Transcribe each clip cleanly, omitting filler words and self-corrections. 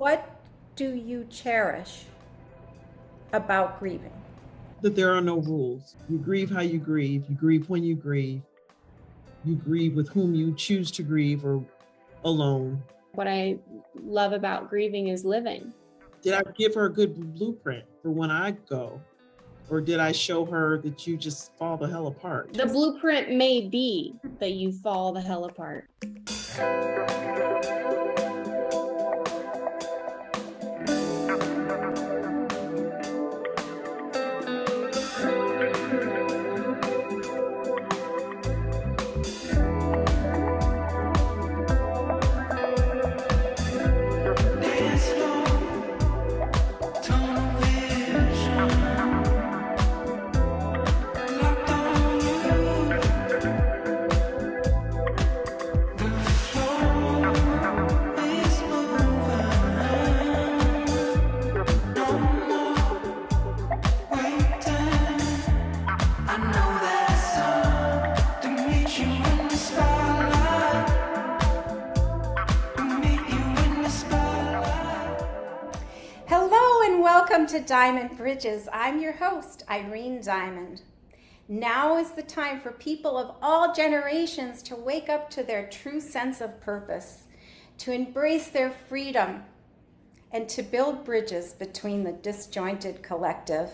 What do you cherish about grieving? That there are no rules. You grieve how you grieve. You grieve when you grieve. You grieve with whom you choose to grieve or alone. What I love about grieving is living. Did I give her a good blueprint for when I go? Or did I show her that you just fall the hell apart? The blueprint may be that you fall the hell apart. Welcome to Diamond Bridges. I'm your host, Irene Diamond. Now is the time for people of all generations to wake up to their true sense of purpose, to embrace their freedom, and to build bridges between the disjointed collective.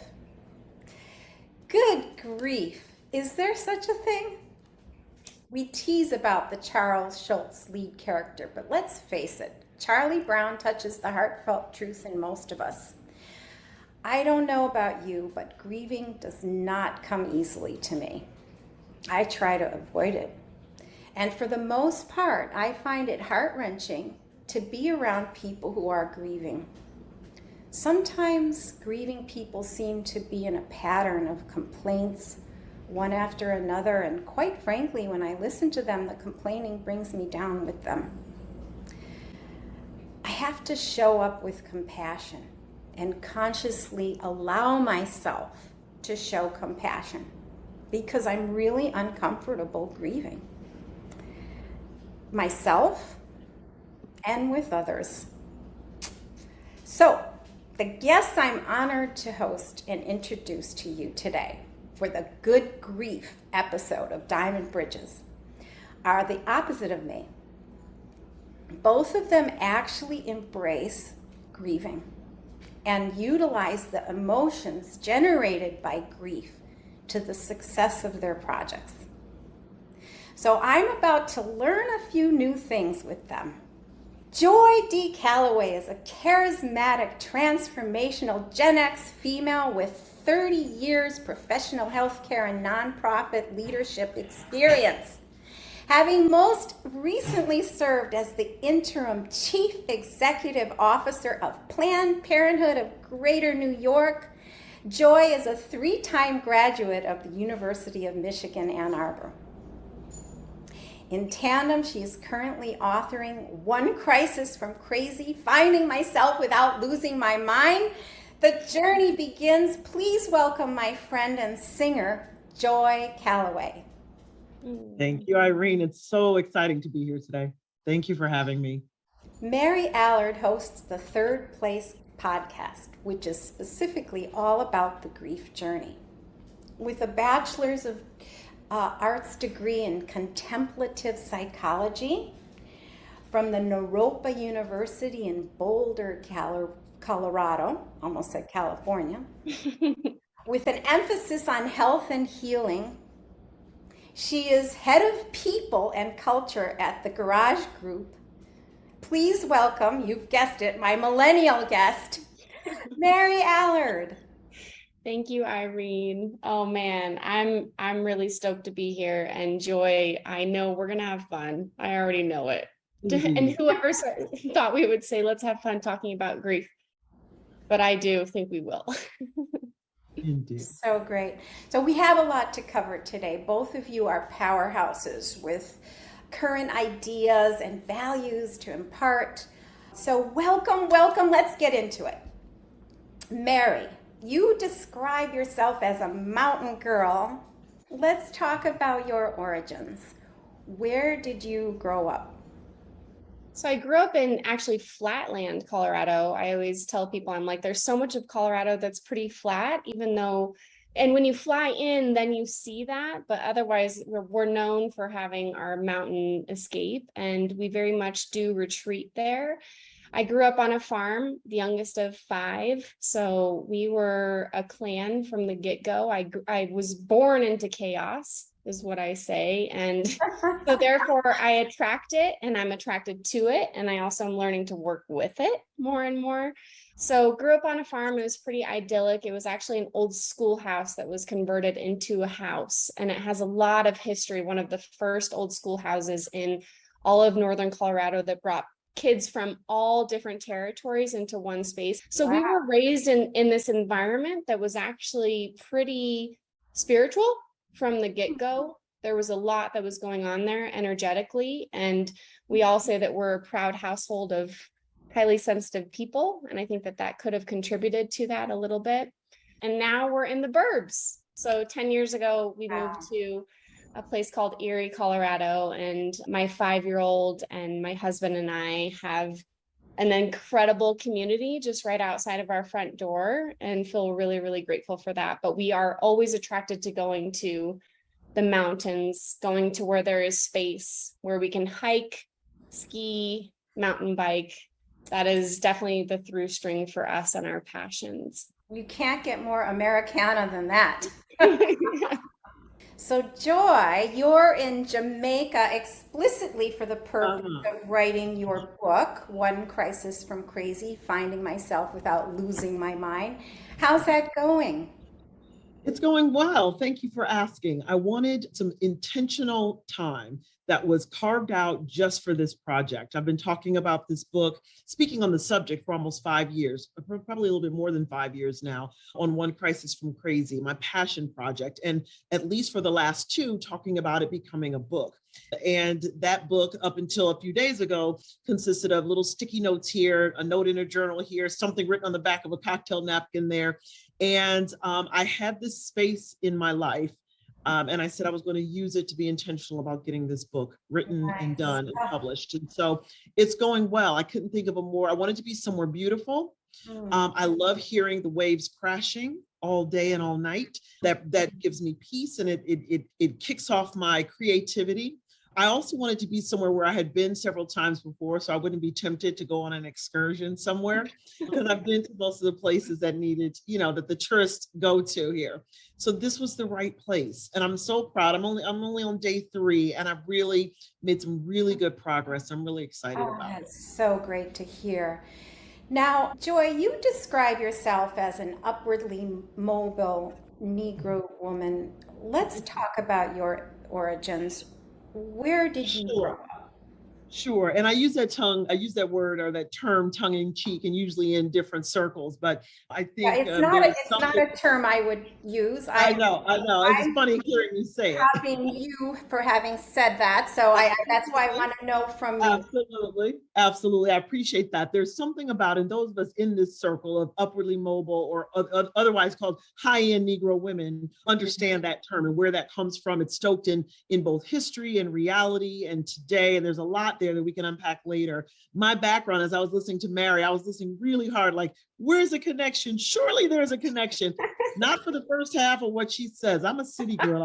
Good grief, is there such a thing? We tease about the Charles Schulz lead character, but let's face it, Charlie Brown touches the heartfelt truth in most of us. I don't know about you, but grieving does not come easily to me. I try to avoid it. And for the most part, I find it heart-wrenching to be around people who are grieving. Sometimes grieving people seem to be in a pattern of complaints, one after another, and quite frankly, when I listen to them, the complaining brings me down with them. I have to show up with compassion and consciously allow myself to show compassion because I'm really uncomfortable grieving myself and with others. So, the guests I'm honored to host and introduce to you today for the Good Grief episode of Diamond Bridges are the opposite of me. Both of them actually embrace grieving and utilize the emotions generated by grief to the success of their projects. So I'm about to learn a few new things with them. Joy D. Calloway is a charismatic, transformational Gen X female with 30 years professional healthcare and nonprofit leadership experience, having most recently served as the interim chief executive officer of Planned Parenthood of Greater New York. Joy is a 3-time graduate of the University of Michigan, Ann Arbor. In tandem, she is currently authoring One Crisis from Crazy, Finding Myself Without Losing My Mind. The journey begins. Please welcome my friend and singer, Joy Calloway. Thank you, Irene. It's so exciting to be here today. Thank you for having me. Mary Allard hosts the Third Place podcast, which is specifically all about the grief journey. With a bachelor's of arts degree in contemplative psychology from the Naropa University in Boulder, Colorado, almost said California, with an emphasis on health and healing. She is head of people and culture at the Garage Group. Please welcome, you've guessed it, my millennial guest, Mary Allard. Thank you, Irene. Oh man, I'm really stoked to be here. And Joy, I know we're gonna have fun. I already know it. Mm-hmm. And whoever thought we would say, let's have fun talking about grief. But I do think we will. Indeed. So great. So we have a lot to cover today. Both of you are powerhouses with current ideas and values to impart. So welcome. Let's get into it. Mary, you describe yourself as a mountain girl. Let's talk about your origins. Where did you grow up? So I grew up in actually flatland, Colorado. I always tell people, I'm like, there's so much of Colorado that's pretty flat, even though, and when you fly in, then you see that. But otherwise, we're known for having our mountain escape, and we very much do retreat there. I grew up on a farm, the youngest of five. So we were a clan from the get-go. I was born into chaos, is what I say. And so therefore I attract it and I'm attracted to it. And I also am learning to work with it more and more. So grew up on a farm. It was pretty idyllic. It was actually an old schoolhouse that was converted into a house. And it has a lot of history. One of the first old schoolhouses in all of northern Colorado that brought kids from all different territories into one space. So we were raised in this environment that was actually pretty spiritual from the get-go. There was a lot that was going on there energetically. And we all say that we're a proud household of highly sensitive people. And I think that that could have contributed to that a little bit. And now we're in the burbs. So 10 years ago, we moved to a place called Erie, Colorado, and my 5-year-old and my husband and I have an incredible community just right outside of our front door and feel really, really grateful for that. But we are always attracted to going to the mountains, going to where there is space, where we can hike, ski, mountain bike. That is definitely the through string for us and our passions. You can't get more Americana than that. So Joy, you're in Jamaica explicitly for the purpose of writing your book, One Crisis from Crazy, Finding Myself Without Losing My Mind. How's that going? It's going well. Thank you for asking. I wanted some intentional time that was carved out just for this project. I've been talking about this book, speaking on the subject for almost 5 years, probably a little bit more than 5 years now, on One Crisis from Crazy, my passion project. And at least for the last 2, talking about it becoming a book. And that book, up until a few days ago, consisted of little sticky notes here, a note in a journal here, something written on the back of a cocktail napkin there. And I had this space in my life. And I said I was going to use it to be intentional about getting this book written and done and published. And so it's going well. I couldn't think of a more, I wanted to be somewhere beautiful. I love hearing the waves crashing all day and all night. That gives me peace, and it kicks off my creativity. I also wanted to be somewhere where I had been several times before, so I wouldn't be tempted to go on an excursion somewhere, because I've been to most of the places that needed, that the tourists go to here. So this was the right place, and I'm so proud. I'm only on day 3, and I've really made some really good progress. I'm really excited about it. That's so great to hear. Now, Joy, you describe yourself as an upwardly mobile Negro woman. Let's talk about your origins. Where did you grow up? Sure. And I use that word or that term tongue in cheek, and usually in different circles. But I think It's not a term I would use. I know. It's just funny hearing you say it. Copying you for having said that. So that's why I want to know from you. Absolutely. I appreciate that. There's something about, and those of us in this circle of upwardly mobile or otherwise called high-end Negro women understand that term and where that comes from. It's stoked in both history and reality and today. And there's a lot there that we can unpack later. My background, as I was listening to Mary, I was listening really hard, like, where's the connection? Surely there's a connection. Not for the first half of what she says. I'm a city girl.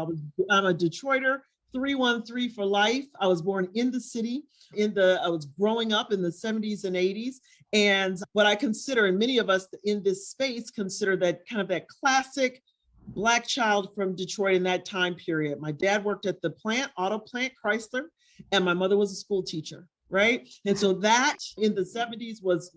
I'm a Detroiter, 313 for life. I was born in the city. I was growing up in the 70s and 80s. And what I consider, and many of us in this space consider that kind of that classic Black child from Detroit in that time period. My dad worked at the auto plant, Chrysler, and my mother was a school teacher, right? And so that in the 70s was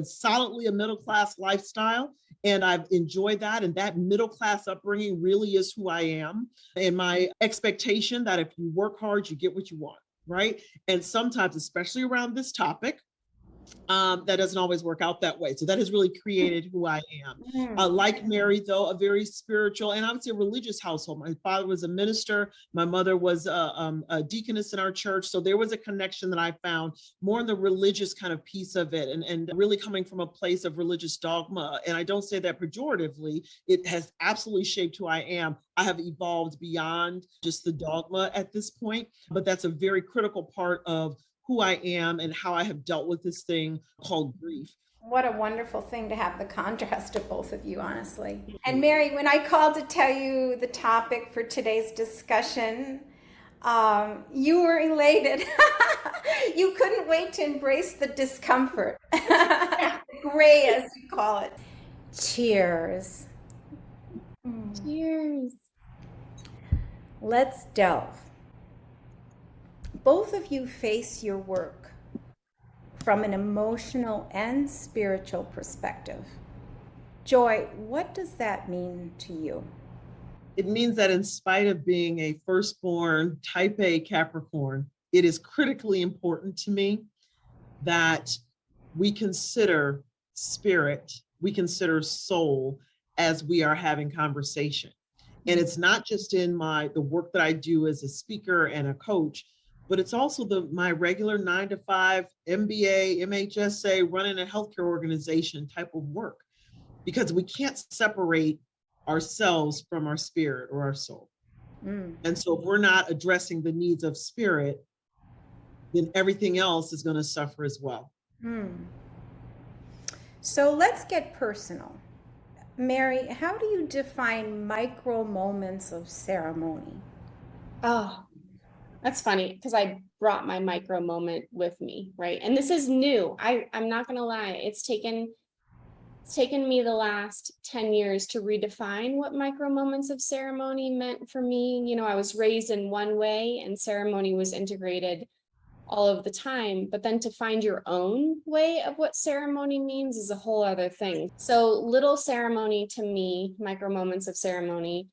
solidly a middle-class lifestyle. And I've enjoyed that. And that middle-class upbringing really is who I am. And my expectation that if you work hard, you get what you want, right? And sometimes, especially around this topic, that doesn't always work out that way. So that has really created who I am. Like Mary, though, a very spiritual and I would say religious household. My father was a minister. My mother was a deaconess in our church. So there was a connection that I found more in the religious kind of piece of it and really coming from a place of religious dogma. And I don't say that pejoratively. It has absolutely shaped who I am. I have evolved beyond just the dogma at this point, but that's a very critical part of who I am and how I have dealt with this thing called grief. What a wonderful thing to have the contrast of both of you, honestly. And Mary, when I called to tell you the topic for today's discussion, you were elated. You couldn't wait to embrace the discomfort, the gray, as you call it. Cheers. Cheers. Let's delve. Both of you face your work from an emotional and spiritual perspective. Joy, what does that mean to you? It means that in spite of being a firstborn type A Capricorn, it is critically important to me that we consider spirit, we consider soul as we are having conversation. And it's not just in the work that I do as a speaker and a coach, but it's also my regular 9-to-5 MBA, MHSA, running a healthcare organization type of work, because we can't separate ourselves from our spirit or our soul. And so if we're not addressing the needs of spirit, then everything else is going to suffer as well. So let's get personal. Mary, how do you define micro moments of ceremony? Oh, that's funny because I brought my micro moment with me, right? And this is new. I'm not going to lie. It's taken me the last 10 years to redefine what micro moments of ceremony meant for me. You know, I was raised in one way and ceremony was integrated all of the time, but then to find your own way of what ceremony means is a whole other thing. So little ceremony to me, micro moments of ceremony,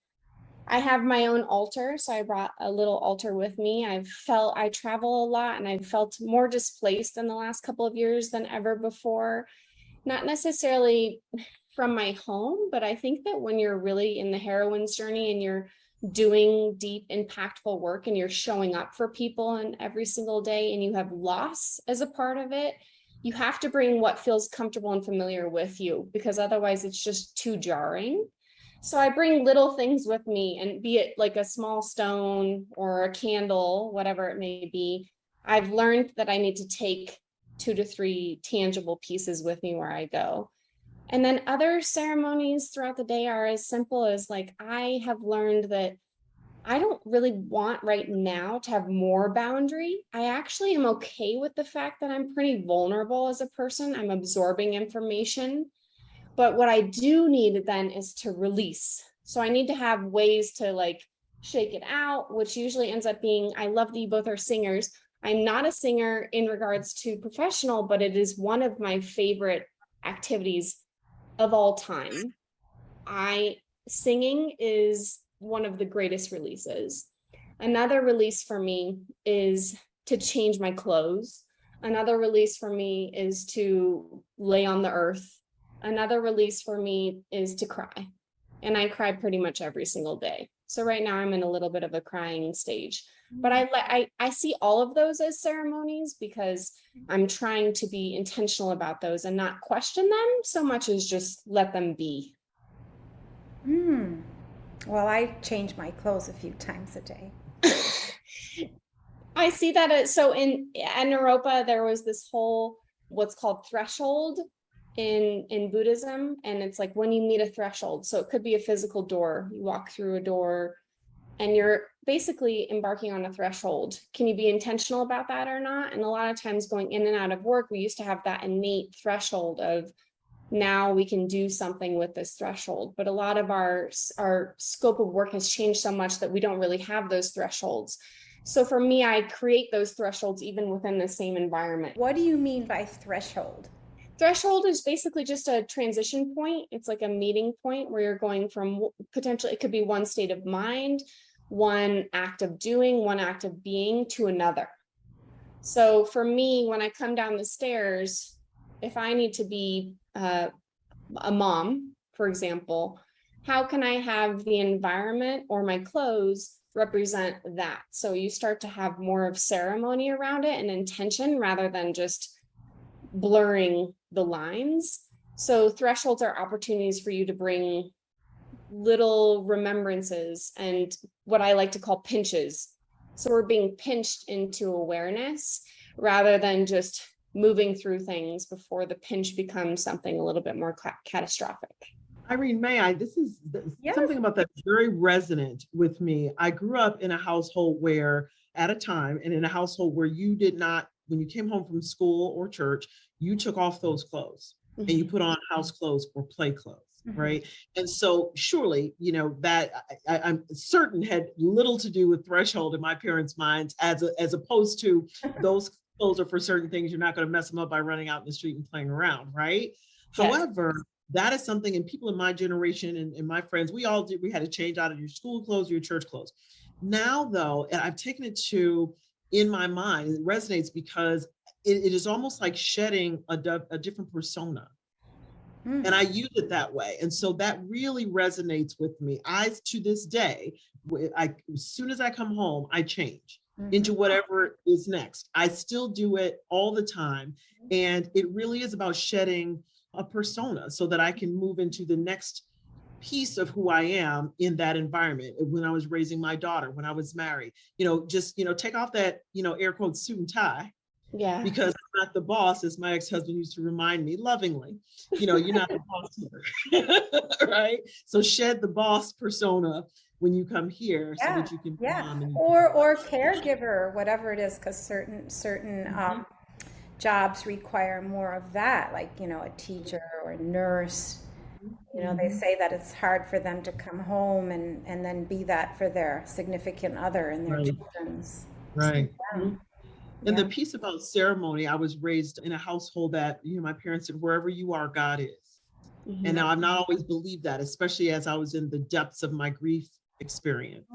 I have my own altar. So I brought a little altar with me. I travel a lot and I've felt more displaced in the last couple of years than ever before. Not necessarily from my home, but I think that when you're really in the heroine's journey and you're doing deep, impactful work and you're showing up for people and every single day and you have loss as a part of it, you have to bring what feels comfortable and familiar with you, because otherwise it's just too jarring. So I bring little things with me, and be it like a small stone or a candle, whatever it may be, I've learned that I need to take 2 to 3 tangible pieces with me where I go. And then other ceremonies throughout the day are as simple as, like, I have learned that I don't really want right now to have more boundary. I actually am okay with the fact that I'm pretty vulnerable as a person. I'm absorbing information. But what I do need then is to release. So I need to have ways to like shake it out, which usually ends up being, I love that you both are singers. I'm not a singer in regards to professional, but it is one of my favorite activities of all time. Singing is one of the greatest releases. Another release for me is to change my clothes. Another release for me is to lay on the earth. Another release for me is to cry. And I cry pretty much every single day. So right now I'm in a little bit of a crying stage. But I see all of those as ceremonies because I'm trying to be intentional about those and not question them so much as just let them be. Well, I change my clothes a few times a day. I see that. So in Naropa, there was this whole what's called threshold in Buddhism. And it's like when you meet a threshold. So it could be a physical door. You walk through a door and you're basically embarking on a threshold. Can you be intentional about that or not? And a lot of times going in and out of work, we used to have that innate threshold of now we can do something with this threshold. But a lot of our scope of work has changed so much that we don't really have those thresholds. So for me, I create those thresholds even within the same environment. What do you mean by threshold? Threshold is basically just a transition point. It's like a meeting point where you're going from potentially, it could be one state of mind, one act of doing, one act of being to another. So for me, when I come down the stairs, if I need to be a mom, for example, how can I have the environment or my clothes represent that? So you start to have more of ceremony around it and intention rather than just blurring the lines. So thresholds are opportunities for you to bring little remembrances and what I like to call pinches. So we're being pinched into awareness rather than just moving through things before the pinch becomes something a little bit more catastrophic. Irene, may I? This is Yes. something about that very resonant with me. I grew up in a household where, at a time, and in a household where you did not, when you came home from school or church, you took off those clothes and you put on house clothes or play clothes, right? And so surely, you know, that I'm certain had little to do with threshold in my parents' minds, as opposed to those clothes are for certain things. You're not going to mess them up by running out in the street and playing around, right? Yes. However, that is something, and people in my generation and my friends, we all did, we had to change out of your school clothes, your church clothes. Now though, and I've taken it to, in my mind, it resonates because it is almost like shedding a different persona. And I use it that way. And so that really resonates with me. To this day, as soon as I come home, I change into whatever is next. I still do it all the time. And it really is about shedding a persona so that I can move into the next piece of who I am in that environment. When I was raising my daughter, when I was married, just, take off that, air quotes suit and tie. Yeah. Because I'm not the boss, as my ex-husband used to remind me lovingly, you're not the boss here, right? So shed the boss persona when you come here so that you can be mom. And or caregiver, whatever it is, because certain jobs require more of that, like, a teacher or a nurse. They say that it's hard for them to come home and then be that for their significant other and their children's. Right. Yeah. And the piece about ceremony, I was raised in a household that, my parents said, wherever you are, God is. And now I've not always believed that, especially as I was in the depths of my grief experience.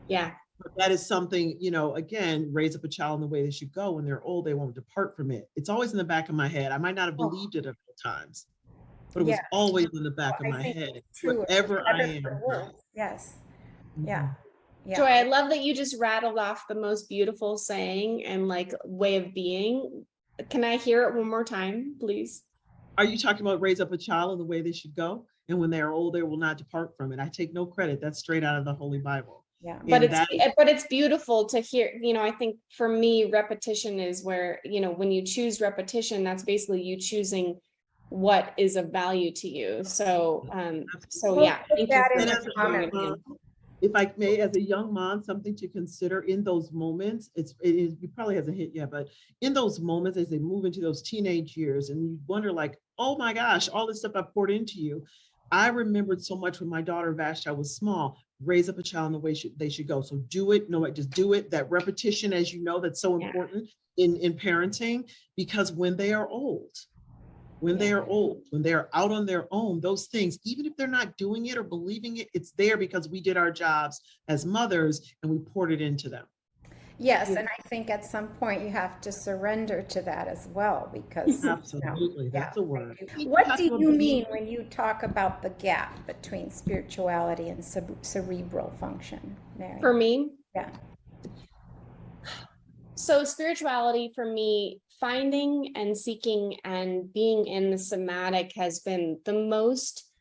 Yeah. But that is something, again, raise up a child in the way they should go. When they're old, they won't depart from it. It's always in the back of my head. I might not have believed it at all times, but it was always in the back of my head. Whatever I am. Yes. Yeah. Yeah. Joy, I love that you just rattled off the most beautiful saying and way of being. Can I hear it one more time, please? Are you talking about raise up a child in the way they should go? And when they are old, they will not depart from it. I take no credit. That's straight out of the Holy Bible. Yeah. But it's beautiful to hear, I think for me, repetition is where, when you choose repetition, that's basically you choosing what is of value to you. So, yeah. Thank you for sharing it again. If I may, as a young mom, something to consider in those moments, it probably hasn't hit yet, but in those moments, as they move into those teenage years and you wonder oh my gosh, all this stuff I poured into you. I remembered so much when my daughter Vashti was small, raise up a child in the way they should go. So do it, just do it. That repetition, as you know, that's so important in parenting, because when they are old, when they are out on their own, those things, even if they're not doing it or believing it, it's there because we did our jobs as mothers and we poured it into them. Yes, and I think at some point you have to surrender to that as well, because absolutely, that's a word. What do you mean when you talk about the gap between spirituality and cerebral function, Mary? For me? Yeah. So spirituality for me, finding and seeking and being in the somatic has been the most,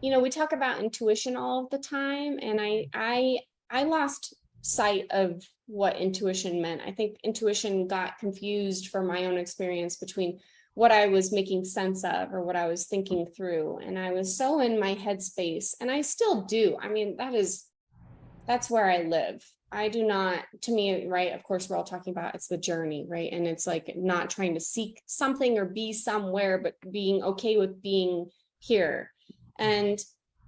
we talk about intuition all of the time, and I lost sight of what intuition meant. I think intuition got confused from my own experience between what I was making sense of or what I was thinking through. And I was so in my headspace, and I still do. I mean, that's where I live. I do not, to me, right, of course, we're all talking about it's the journey, right? And it's not trying to seek something or be somewhere, but being okay with being here. And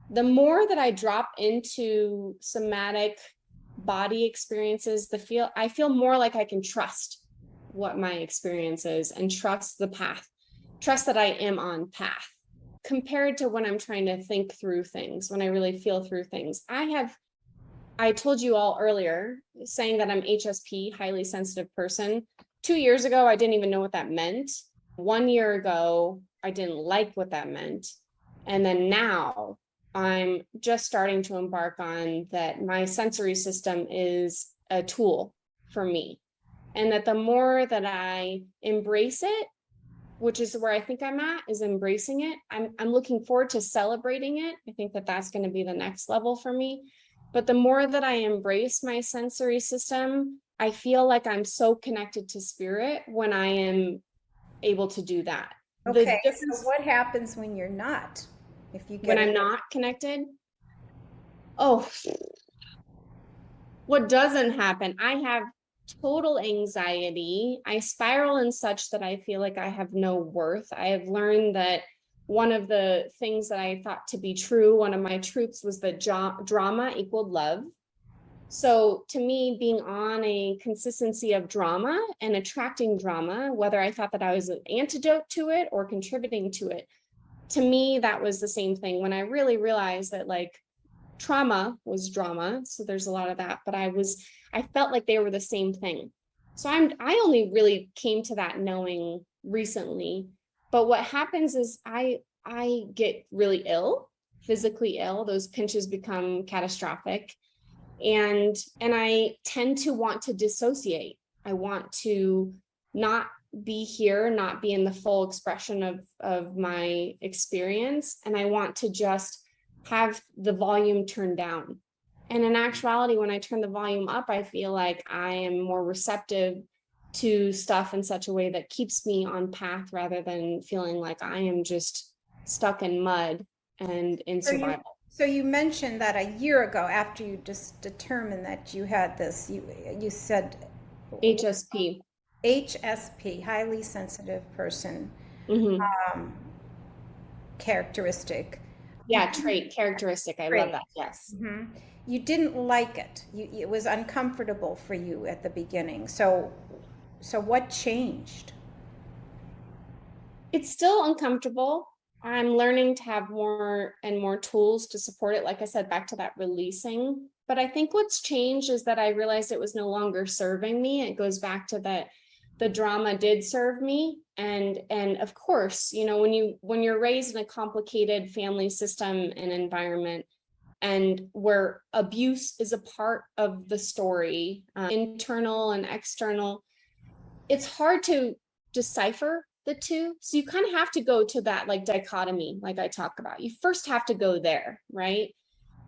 the more that I drop into somatic body experiences, I feel more like I can trust what my experience is and trust the path, trust that I am on path, compared to when I'm trying to think through things, when I really feel through things. I told you all earlier, saying that I'm HSP, highly sensitive person. 2 years ago, I didn't even know what that meant. 1 year ago, I didn't like what that meant. And then now I'm just starting to embark on that my sensory system is a tool for me. And that the more that I embrace it, which is where I think I'm at, is embracing it. I'm looking forward to celebrating it. I think that that's going to be the next level for me. But the more that I embrace my sensory system, I feel like I'm so connected to spirit when I am able to do that. The Okay, so difference what happens when you're not? If you when get I'm not connected, oh, what doesn't happen? I have total anxiety. I spiral in such that I feel like I have no worth. I have learned that one of the things that I thought to be true, one of my truths was that drama equaled love. So to me, being on a consistency of drama and attracting drama, whether I thought that I was an antidote to it or contributing to it, to me, that was the same thing. When I really realized that like trauma was drama, so there's a lot of that, but I felt like they were the same thing. So I only really came to that knowing recently. But what happens is I get really ill, physically ill. Those pinches become catastrophic, and I tend to want to dissociate. I want to not be here, not be in the full expression of my experience, and I want to just have the volume turned down. And in actuality, when I turn the volume up, I feel like I am more receptive to stuff in such a way that keeps me on path rather than feeling like I am just stuck in mud and in survival. So you mentioned that a year ago, after you just determined that you had this, you said HSP. HSP, highly sensitive person Mm-hmm. um, characteristic. Yeah, trait, characteristic. I love Great. that. Yes. Mhm. You didn't like it. It was uncomfortable for you at the beginning. So what changed? It's still uncomfortable. I'm learning to have more and more tools to support it. Like I said, back to that releasing. But I think what's changed is that I realized it was no longer serving me. It goes back to that the drama did serve me. And of course, you know, when you're raised in a complicated family system and environment, and where abuse is a part of the story, internal and external, it's hard to decipher the two. So you kind of have to go to that like dichotomy, like I talk about. You first have to go there, right?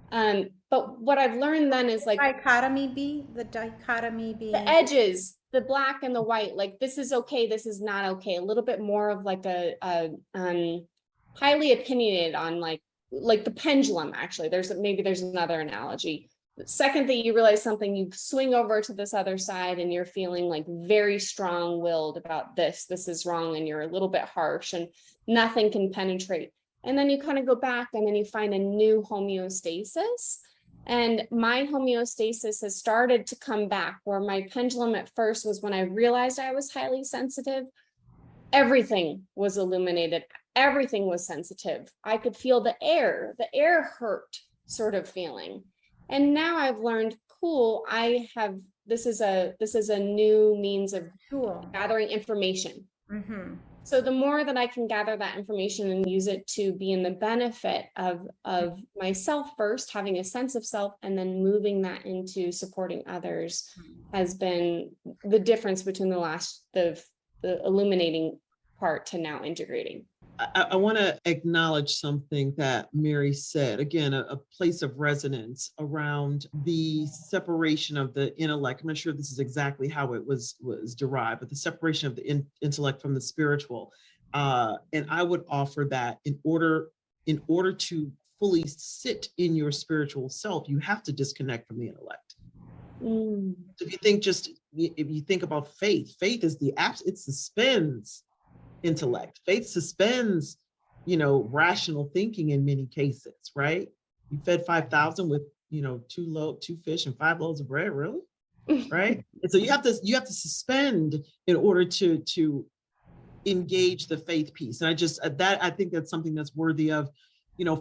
But what I've learned then is like The dichotomy the being, edges, the black and the white, like this is okay, this is not okay. A little bit more of like a highly opinionated on like the pendulum. Actually, there's another analogy. The second that you realize something, you swing over to this other side and you're feeling like very strong-willed about this is wrong, and you're a little bit harsh and nothing can penetrate. And then you kind of go back and then you find a new homeostasis. And my homeostasis has started to come back, where my pendulum at first was when I realized I was highly sensitive. Everything was illuminated. Everything was sensitive. I could feel the air hurt sort of feeling. And now I've learned, cool, this is a new means of cool. gathering information. Mm-hmm. So the more that I can gather that information and use it to be in the benefit of myself first, having a sense of self, and then moving that into supporting others, has been the difference between the illuminating part to now integrating. I want to acknowledge something that Mary said. Again, a place of resonance around the separation of the intellect. I'm not sure this is exactly how it was derived, but the separation of the intellect from the spiritual. And I would offer that in order to fully sit in your spiritual self, you have to disconnect from the intellect. Mm. So if you think about faith is it suspends intellect. Faith suspends, rational thinking in many cases, right? You fed 5,000 with, 2 fish and 5 loaves of bread, really? Right? And so you have to suspend in order to engage the faith piece. And I think that's something that's worthy of,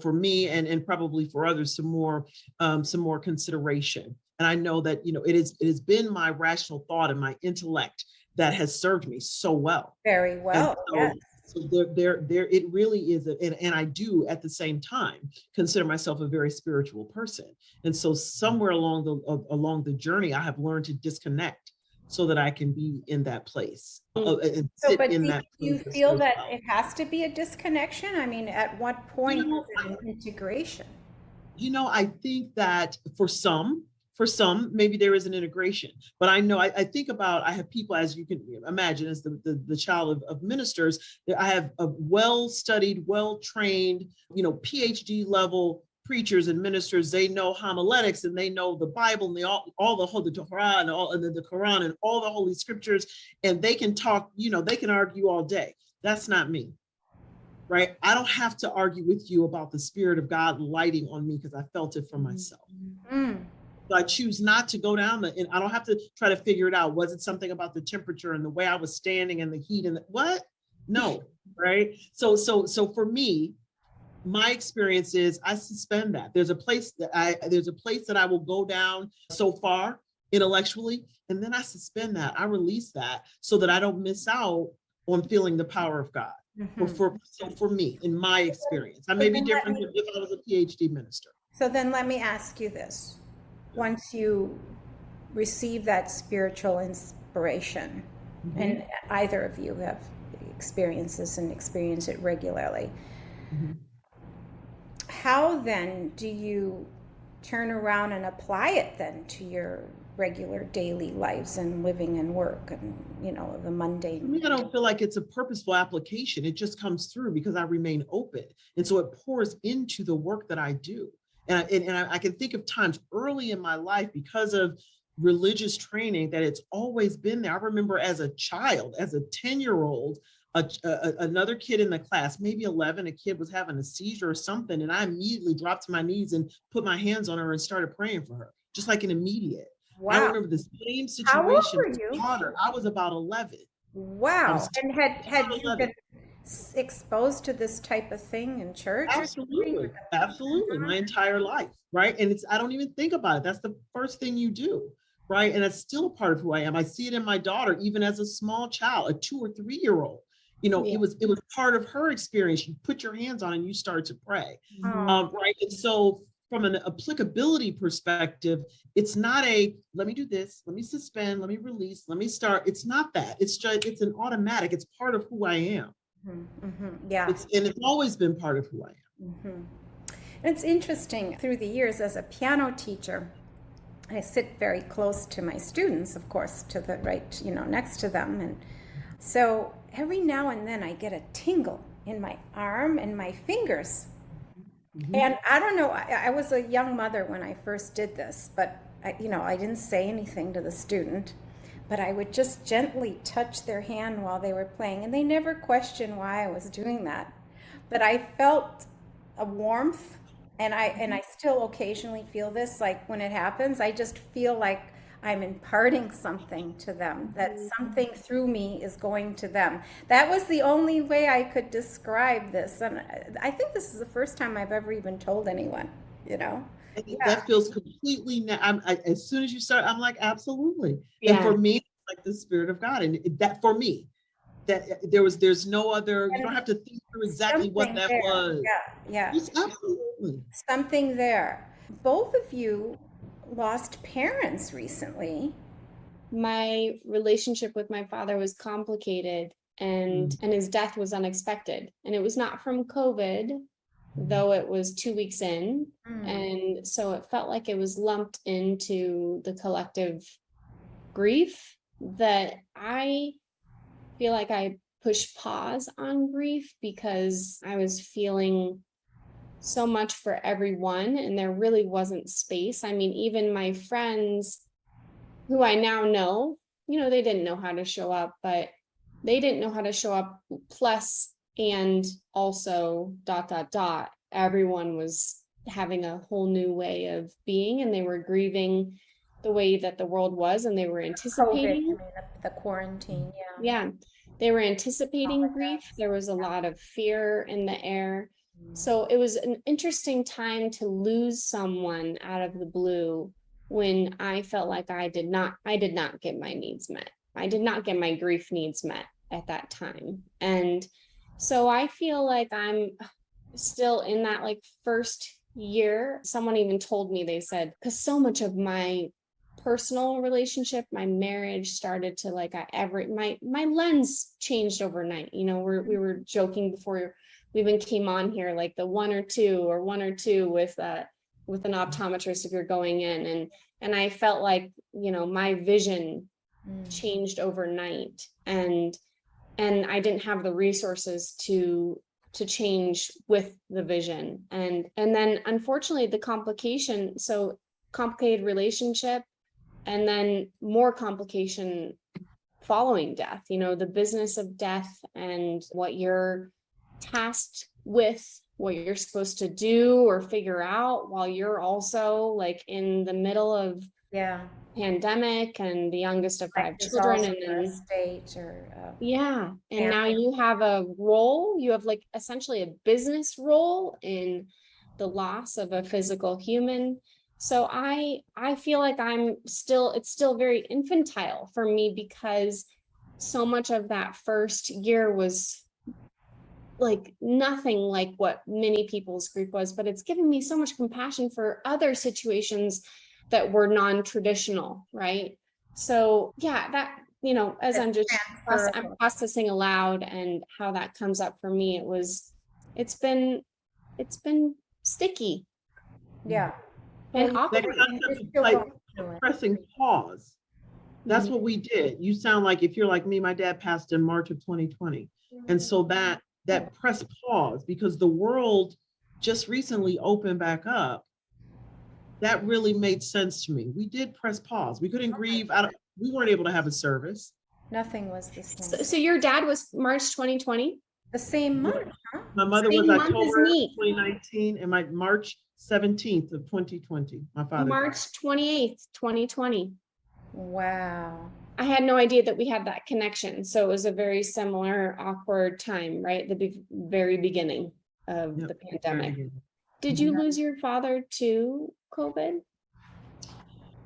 for me and probably for others, some more consideration. And I know that, it has been my rational thought and my intellect that has served me so well. Very well. Yes. So there, it really is, and I do at the same time consider myself a very spiritual person. And so somewhere along the journey, I have learned to disconnect so that I can be in that place. And sit But in do that you place feel as that well. it has to be a disconnection? I mean, at what point is it an integration? I think that for some For some, maybe there is an integration, but I know I think about, I have people, as you can imagine, as the child of ministers, that I have a well-studied, well-trained, PhD level preachers and ministers. They know homiletics and they know the Bible and all the Torah and all and the Quran and all the holy scriptures, and they can talk, they can argue all day. That's not me. Right? I don't have to argue with you about the Spirit of God lighting on me because I felt it for myself. Mm. So I choose not to go down and I don't have to try to figure it out. Was it something about the temperature and the way I was standing and the heat and what? No, right? So for me, my experience is I suspend that. There's a place that I will go down so far intellectually, and then I suspend that. I release that so that I don't miss out on feeling the power of God. So for me, in my experience, I may be different than if I was a PhD minister. So then let me ask you this. Once you receive that spiritual inspiration, and either of you have experienced this and experience it regularly, how then do you turn around and apply it then to your regular daily lives and living and work and, the mundane? For me, I don't feel like it's a purposeful application. It just comes through because I remain open. And so it pours into the work that I do. And I can think of times early in my life because of religious training that it's always been there. I remember as a child, as a 10-year-old, another kid in the class, maybe 11, a kid was having a seizure or something. And I immediately dropped to my knees and put my hands on her and started praying for her, just like an immediate. Wow. I remember the same situation. How old were you? With my daughter. I was about 11. Wow. And had you been exposed to this type of thing in church? Absolutely. My entire life, right? And I don't even think about it. That's the first thing you do, right? And it's still a part of who I am. I see it in my daughter, even as a small child, a 2 or 3-year-old. It was part of her experience. You put your hands on it and you start to pray, right? And so from an applicability perspective, it's not let me do this, let me suspend, let me release, let me start. It's not that. It's an automatic. It's part of who I am. Yeah. It's always been part of who I am. It's interesting, through the years as a piano teacher, I sit very close to my students, of course, to the right, next to them. And so every now and then I get a tingle in my arm and my fingers. And I don't know, I was a young mother when I first did this, but I didn't say anything to the student. But I would just gently touch their hand while they were playing, and they never questioned why I was doing that. But I felt a warmth, and I still occasionally feel this, like when it happens, I just feel like I'm imparting something to them, that something through me is going to them. That was the only way I could describe this, and I think this is the first time I've ever even told anyone, That feels completely, as soon as you start, I'm like, absolutely. Yeah. And for me, it's like the Spirit of God. And that for me, that there's no other, you don't have to think through exactly what that was. Yeah. It's absolutely. Something there. Both of you lost parents recently. My relationship with my father was complicated, and his death was unexpected. And it was not from COVID, though it was 2 weeks in. And so it felt like it was lumped into the collective grief that I feel like I pushed pause on grief because I was feeling so much for everyone and there really wasn't space. I mean, even my friends who I now know, they didn't know how to show up, but they didn't know how to show up plus and also ... Everyone was having a whole new way of being, and they were grieving the way that the world was, and they were anticipating the quarantine. Yeah, they were anticipating grief. There was a lot of fear in the air. So it was an interesting time to lose someone out of the blue when I felt like I did not get my needs met. I did not get my grief needs met at that time. And so I feel like I'm still in that first year. Someone even told me, they said, because so much of my personal relationship, my marriage started to my lens changed overnight. We were joking before we even came on here, like the one or two with with an optometrist if you're going in, and I felt like, you know, my vision changed overnight, and I didn't have the resources to change with the vision. And then unfortunately the complication, so complicated relationship, and then more complication following death, you know, the business of death and what you're tasked with, what you're supposed to do or figure out while you're also like in the middle of pandemic and the youngest of five children, and then state or and now you have a role, you have like essentially a business role in the loss of a physical human. So I feel like it's still very infantile for me, because so much of that first year was like nothing like what many people's grief was, but it's given me so much compassion for other situations that were non-traditional, right? So yeah, that, you know, as I'm processing aloud and how that comes up for me, it's been sticky. Yeah. And Well, That concept of like pressing pause. That's what we did. You sound like, if you're like me, my dad passed in March of 2020. And so that press pause, because the world just recently opened back up, that really made sense to me. We did press pause. We couldn't grieve. We weren't able to have a service. Nothing was the same. So your dad was March 2020? The same month, huh? My mother was October 2019, and my March 17th of 2020. My father March 28th, 2020. Wow. I had no idea that we had that connection. So it was a very similar, awkward time, right? The very beginning of the pandemic. Did you lose your father to COVID?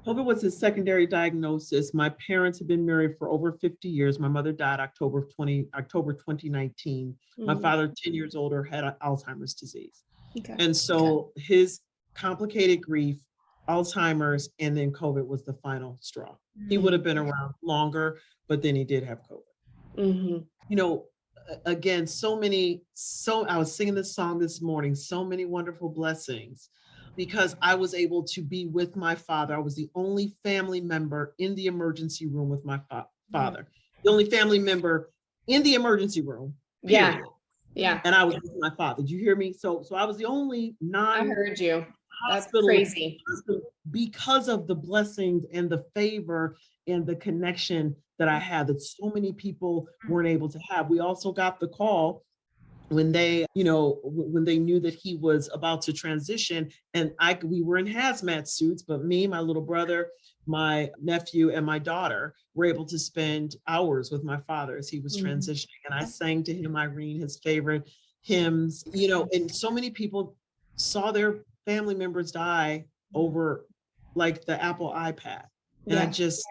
COVID was a secondary diagnosis. My parents had been married for over 50 years. My mother died October 2019. My father, 10 years older, had Alzheimer's disease. Okay. And so his complicated grief, Alzheimer's, and then COVID was the final straw. He would have been around longer, but then he did have COVID. You know, again, I was singing this song this morning, so many wonderful blessings, because I was able to be with my father. I was the only family member in the emergency room with my father, the only family member in the emergency room, period. Yeah. And I was with my father. Did you hear me? So I was the only I heard you. That's crazy. Because of the blessings and the favor and the connection that I had, that so many people weren't able to have. We also got the call when they, you know, when they knew that he was about to transition, and we were in hazmat suits, but me, my little brother, my nephew, and my daughter were able to spend hours with my father as he was transitioning. And I sang to him, Irene, his favorite hymns, you know, and so many people saw their family members die over like the Apple iPad. And I just,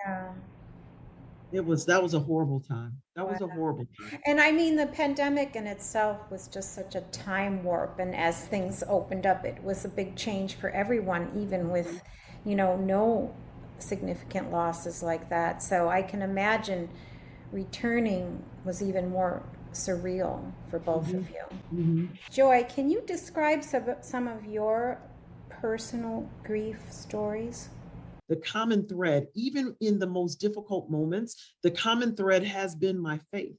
that was a horrible time. That was a horrible time. And I mean, the pandemic in itself was just such a time warp. And as things opened up, it was a big change for everyone, even with, you know, no significant losses like that. So I can imagine returning was even more surreal for both of you. Joy, can you describe some of your personal grief stories? The common thread, even in the most difficult moments, the common thread has been my faith.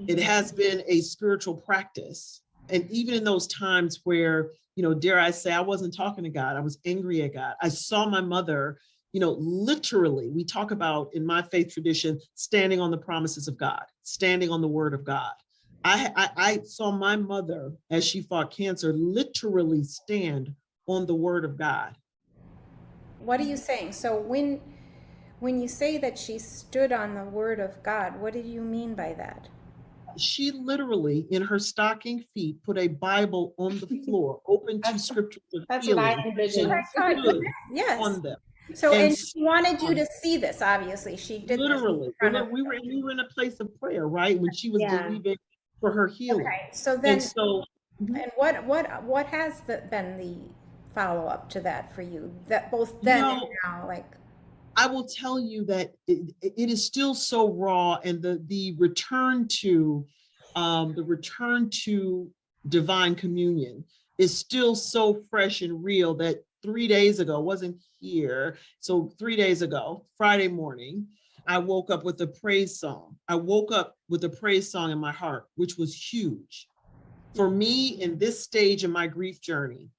It has been a spiritual practice. And even in those times where, you know, dare I say, I wasn't talking to God, I was angry at God. I saw my mother, you know, literally, we talk about in my faith tradition, standing on the promises of God, standing on the word of God. I saw my mother, as she fought cancer, literally stand on the word of God. What are you saying? So when you say that she stood on the word of God, what do you mean by that? She literally, in her stocking feet, put a Bible on the floor, open to scriptures of healing. That's what I envisioned. Yes. On them. So, and she wanted you to see this, obviously. She did literally. We were in a place of prayer, right? When she was believing for her healing. Okay. So then, and what has been the follow-up to that for you, that both then and now? Like, I will tell you that it is still so raw, and the return to divine communion is still so fresh and real that 3 days ago, wasn't here. So 3 days ago, Friday morning, I woke up with a praise song. I woke up with a praise song in my heart, which was huge. For me, in this stage in my grief journey,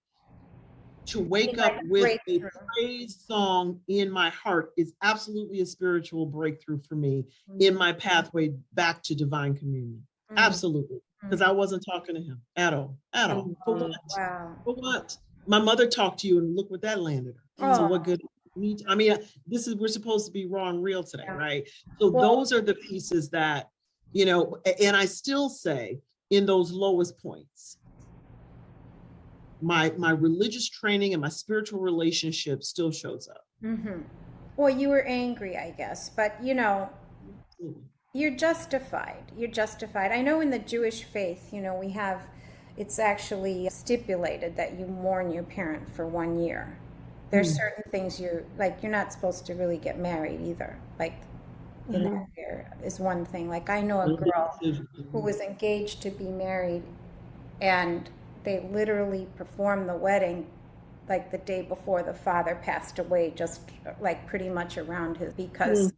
to wake up with a praise song in my heart is absolutely a spiritual breakthrough for me in my pathway back to divine communion. Absolutely. Because I wasn't talking to him at all, at all. For what? Wow. For what? My mother talked to you and look what that landed her. So what good? I mean, we're supposed to be raw and real today, right? So those are the pieces that, you know, and I still say in those lowest points, my religious training and my spiritual relationship still shows up. Well, you were angry, I guess, but you know, you're justified. You're justified. I know in the Jewish faith, you know, it's actually stipulated that you mourn your parent for 1 year. There's certain things you're not supposed to really get married either. Like in that year is one thing. Like I know a girl who was engaged to be married, and they literally performed the wedding like the day before the father passed away, just like pretty much around because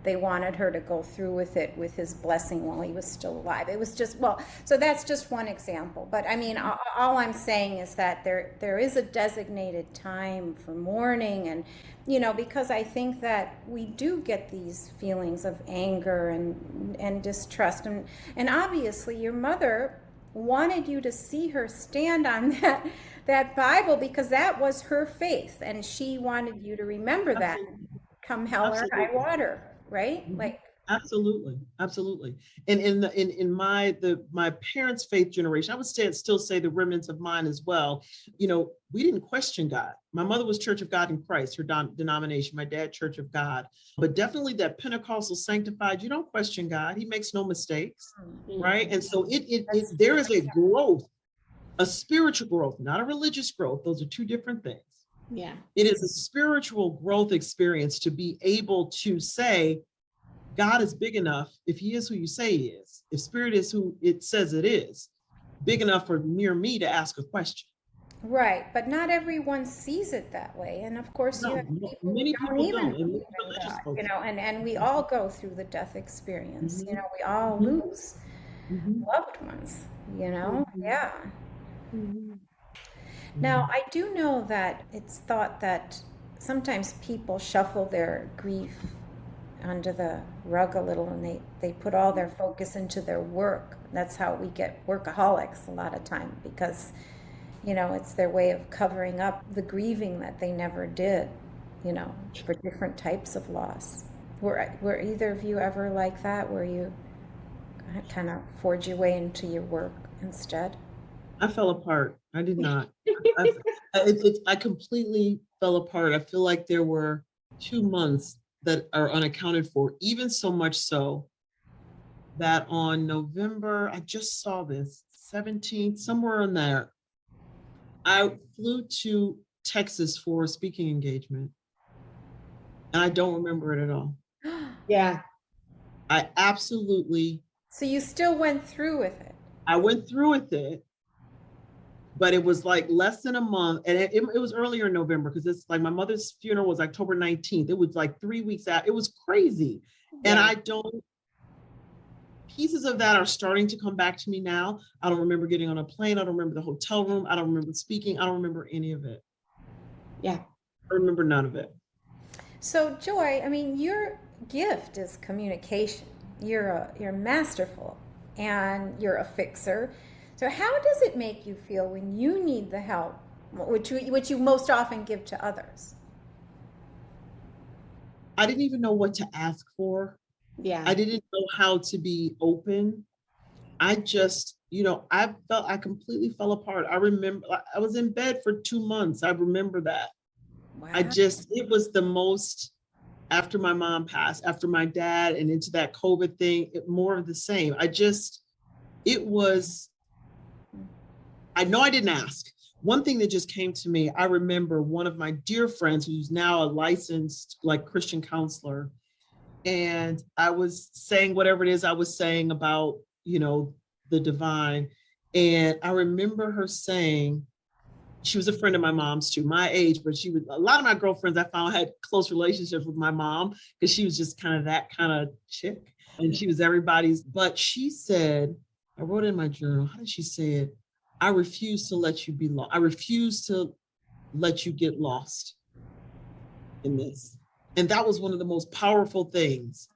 they wanted her to go through with it with his blessing while he was still alive. It was just, so that's just one example. But I mean, all I'm saying is that there is a designated time for mourning, and, you know, because I think that we do get these feelings of anger and distrust. And obviously your mother wanted you to see her stand on that Bible, because that was her faith, and she wanted you to remember that come hell or high water, right? Like absolutely. And in my parents' faith generation, I would still say the remnants of mine as well, you know, we didn't question God. My mother was Church of God in Christ, her denomination, my dad, Church of God, but definitely that Pentecostal sanctified, you don't question God. He makes no mistakes, right? And so there is a growth, a spiritual growth, not a religious growth. Those are two different things. Yeah. It is a spiritual growth experience to be able to say, God is big enough, if he is who you say he is, if spirit is who it says it is, big enough for mere me to ask a question. Right, but not everyone sees it that way. And of course, you have people many who people don't don't. even believe in God, you know, and we all go through the death experience. You know, we all lose loved ones, you know? Yeah. Now, I do know that it's thought that sometimes people shuffle their grief under the rug a little, and they put all their focus into their work. That's how we get workaholics a lot of time, because, you know, it's their way of covering up the grieving that they never did, you know, for different types of loss. Were either of you ever like that, where you kind of forge your way into your work instead? I fell apart. I did not. I completely fell apart. I feel like there were 2 months that are unaccounted for, even so much so that on November, I just saw this, 17th, somewhere in there, I flew to Texas for a speaking engagement, and I don't remember it at all. Yeah. I absolutely. So you still went through with it? I went through with it, but it was like less than a month, and it was earlier in November, because it's like my mother's funeral was October 19th. It was like 3 weeks out. It was crazy. And pieces of that are starting to come back to me now. I don't remember getting on a plane. I don't remember the hotel room. I don't remember speaking. I don't remember any of it. Yeah. I remember none of it. So Joy, I mean, your gift is communication. You're masterful, and you're a fixer. So how does it make you feel when you need the help, which you most often give to others? I didn't even know what to ask for. Yeah. I didn't know how to be open. I just, you know, I completely fell apart. I remember I was in bed for 2 months. I remember that. Wow. It was the most, after my mom passed, after my dad, and into that COVID thing, more of the same. I know I didn't ask. One thing that just came to me, I remember one of my dear friends who's now a licensed like Christian counselor, and I was saying whatever it is I was saying about, you know, the divine. And I remember her saying, She was a friend of my mom's too, my age, but she was, a lot of my girlfriends I found had close relationships with my mom because she was just kind of that kind of chick. And she was everybody's, but she said, I wrote in my journal, how did she say it? I refuse to let you be lost. I refuse to let you get lost in this. And that was one of the most powerful things.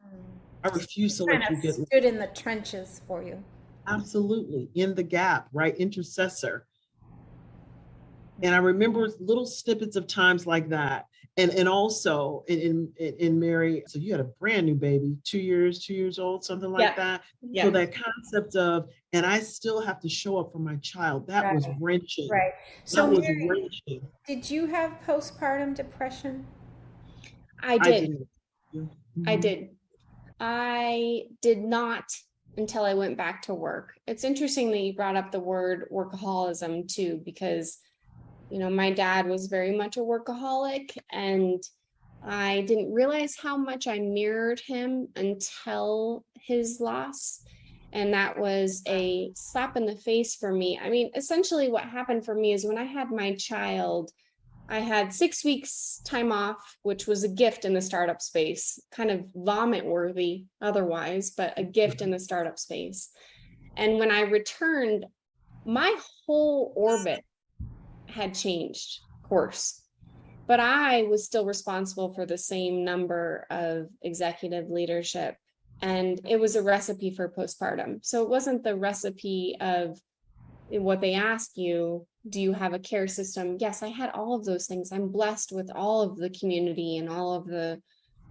I refuse to let you get lost. Stood in the trenches for you. Absolutely. In the gap, right? Intercessor. And I remember little snippets of times like that. And also in Mary, so you had a brand new baby, 2 years old, something like that. Yeah. So that concept of, and I still have to show up for my child, that was wrenching. Right. So that was Mary, wrenching. did you have postpartum depression? I did. I Mhm. did. I did not until I went back to work. It's interesting that you brought up the word workaholism too, because, you know, my dad was very much a workaholic, and I didn't realize how much I mirrored him until his loss. And that was a slap in the face for me. I mean, essentially what happened for me is when I had my child, I had 6 weeks time off, which was a gift in the startup space, kind of vomit worthy otherwise, but a gift in the startup space. And when I returned, my whole orbit had changed course, but I was still responsible for the same number of executive leadership. And it was a recipe for postpartum. So it wasn't the recipe of what they ask you. Do you have a care system? Yes, I had all of those things. I'm blessed with all of the community and all of the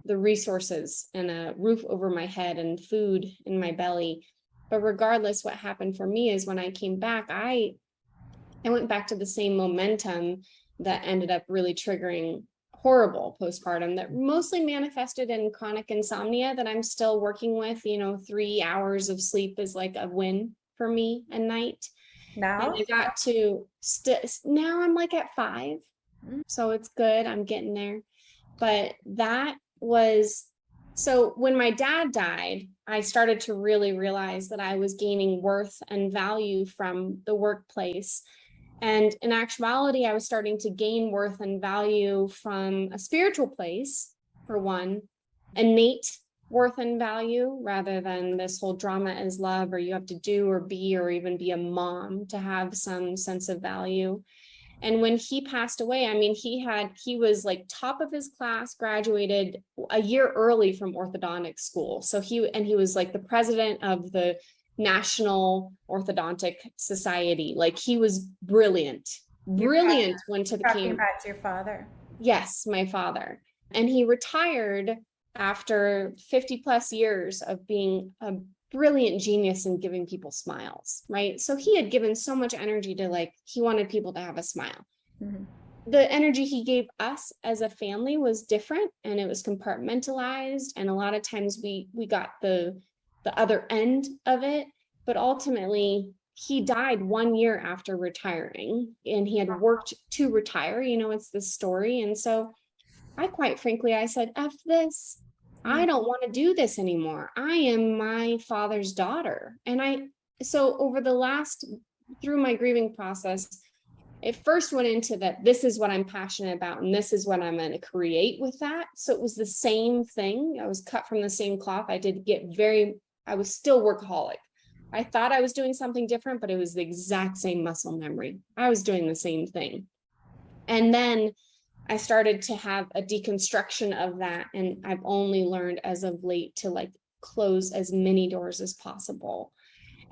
resources and a roof over my head and food in my belly. But regardless, what happened for me is when I came back, I went back to the same momentum that ended up really triggering horrible postpartum that mostly manifested in chronic insomnia that I'm still working with. You know, 3 hours of sleep is like a win for me a night. Now? And I got to now I'm like at 5. So it's good. I'm getting there. But that was, so when my dad died, I started to really realize that I was gaining worth and value from the workplace. And in actuality, I was starting to gain worth and value from a spiritual place, for one, innate worth and value, rather than this whole drama is love, or you have to do or be or even be a mom to have some sense of value. And when he passed away, I mean, he was like top of his class, graduated a year early from orthodontic school. So he was like the president of the National Orthodontic Society. Like, he was brilliant when to the Talking about your father. Yes, my father. And he retired after 50 plus years of being a brilliant genius in giving people smiles, right? So he had given so much energy to, like, he wanted people to have a smile. Mm-hmm. The energy he gave us as a family was different, and it was compartmentalized. And a lot of times we got the other end of it, but ultimately he died 1 year after retiring, and he had worked to retire. You know, it's this story. And so I quite frankly, I said, F this. I don't want to do this anymore. I am my father's daughter. And so over through my grieving process, it first went into that this is what I'm passionate about, and this is what I'm going to create with that. So it was the same thing. I was cut from the same cloth. I was still workaholic. I thought I was doing something different, but it was the exact same muscle memory. I was doing the same thing. And then I started to have a deconstruction of that. And I've only learned as of late to, like, close as many doors as possible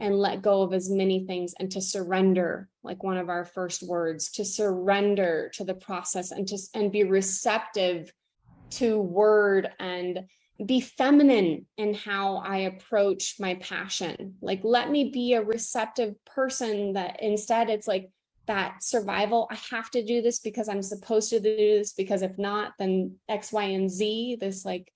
and let go of as many things, and to surrender, like one of our first words, to surrender to the process, and be receptive to word, and be feminine in how I approach my passion. Like, let me be a receptive person, that instead it's like that survival. I have to do this because I'm supposed to do this, because if not, then X, Y, and Z, this like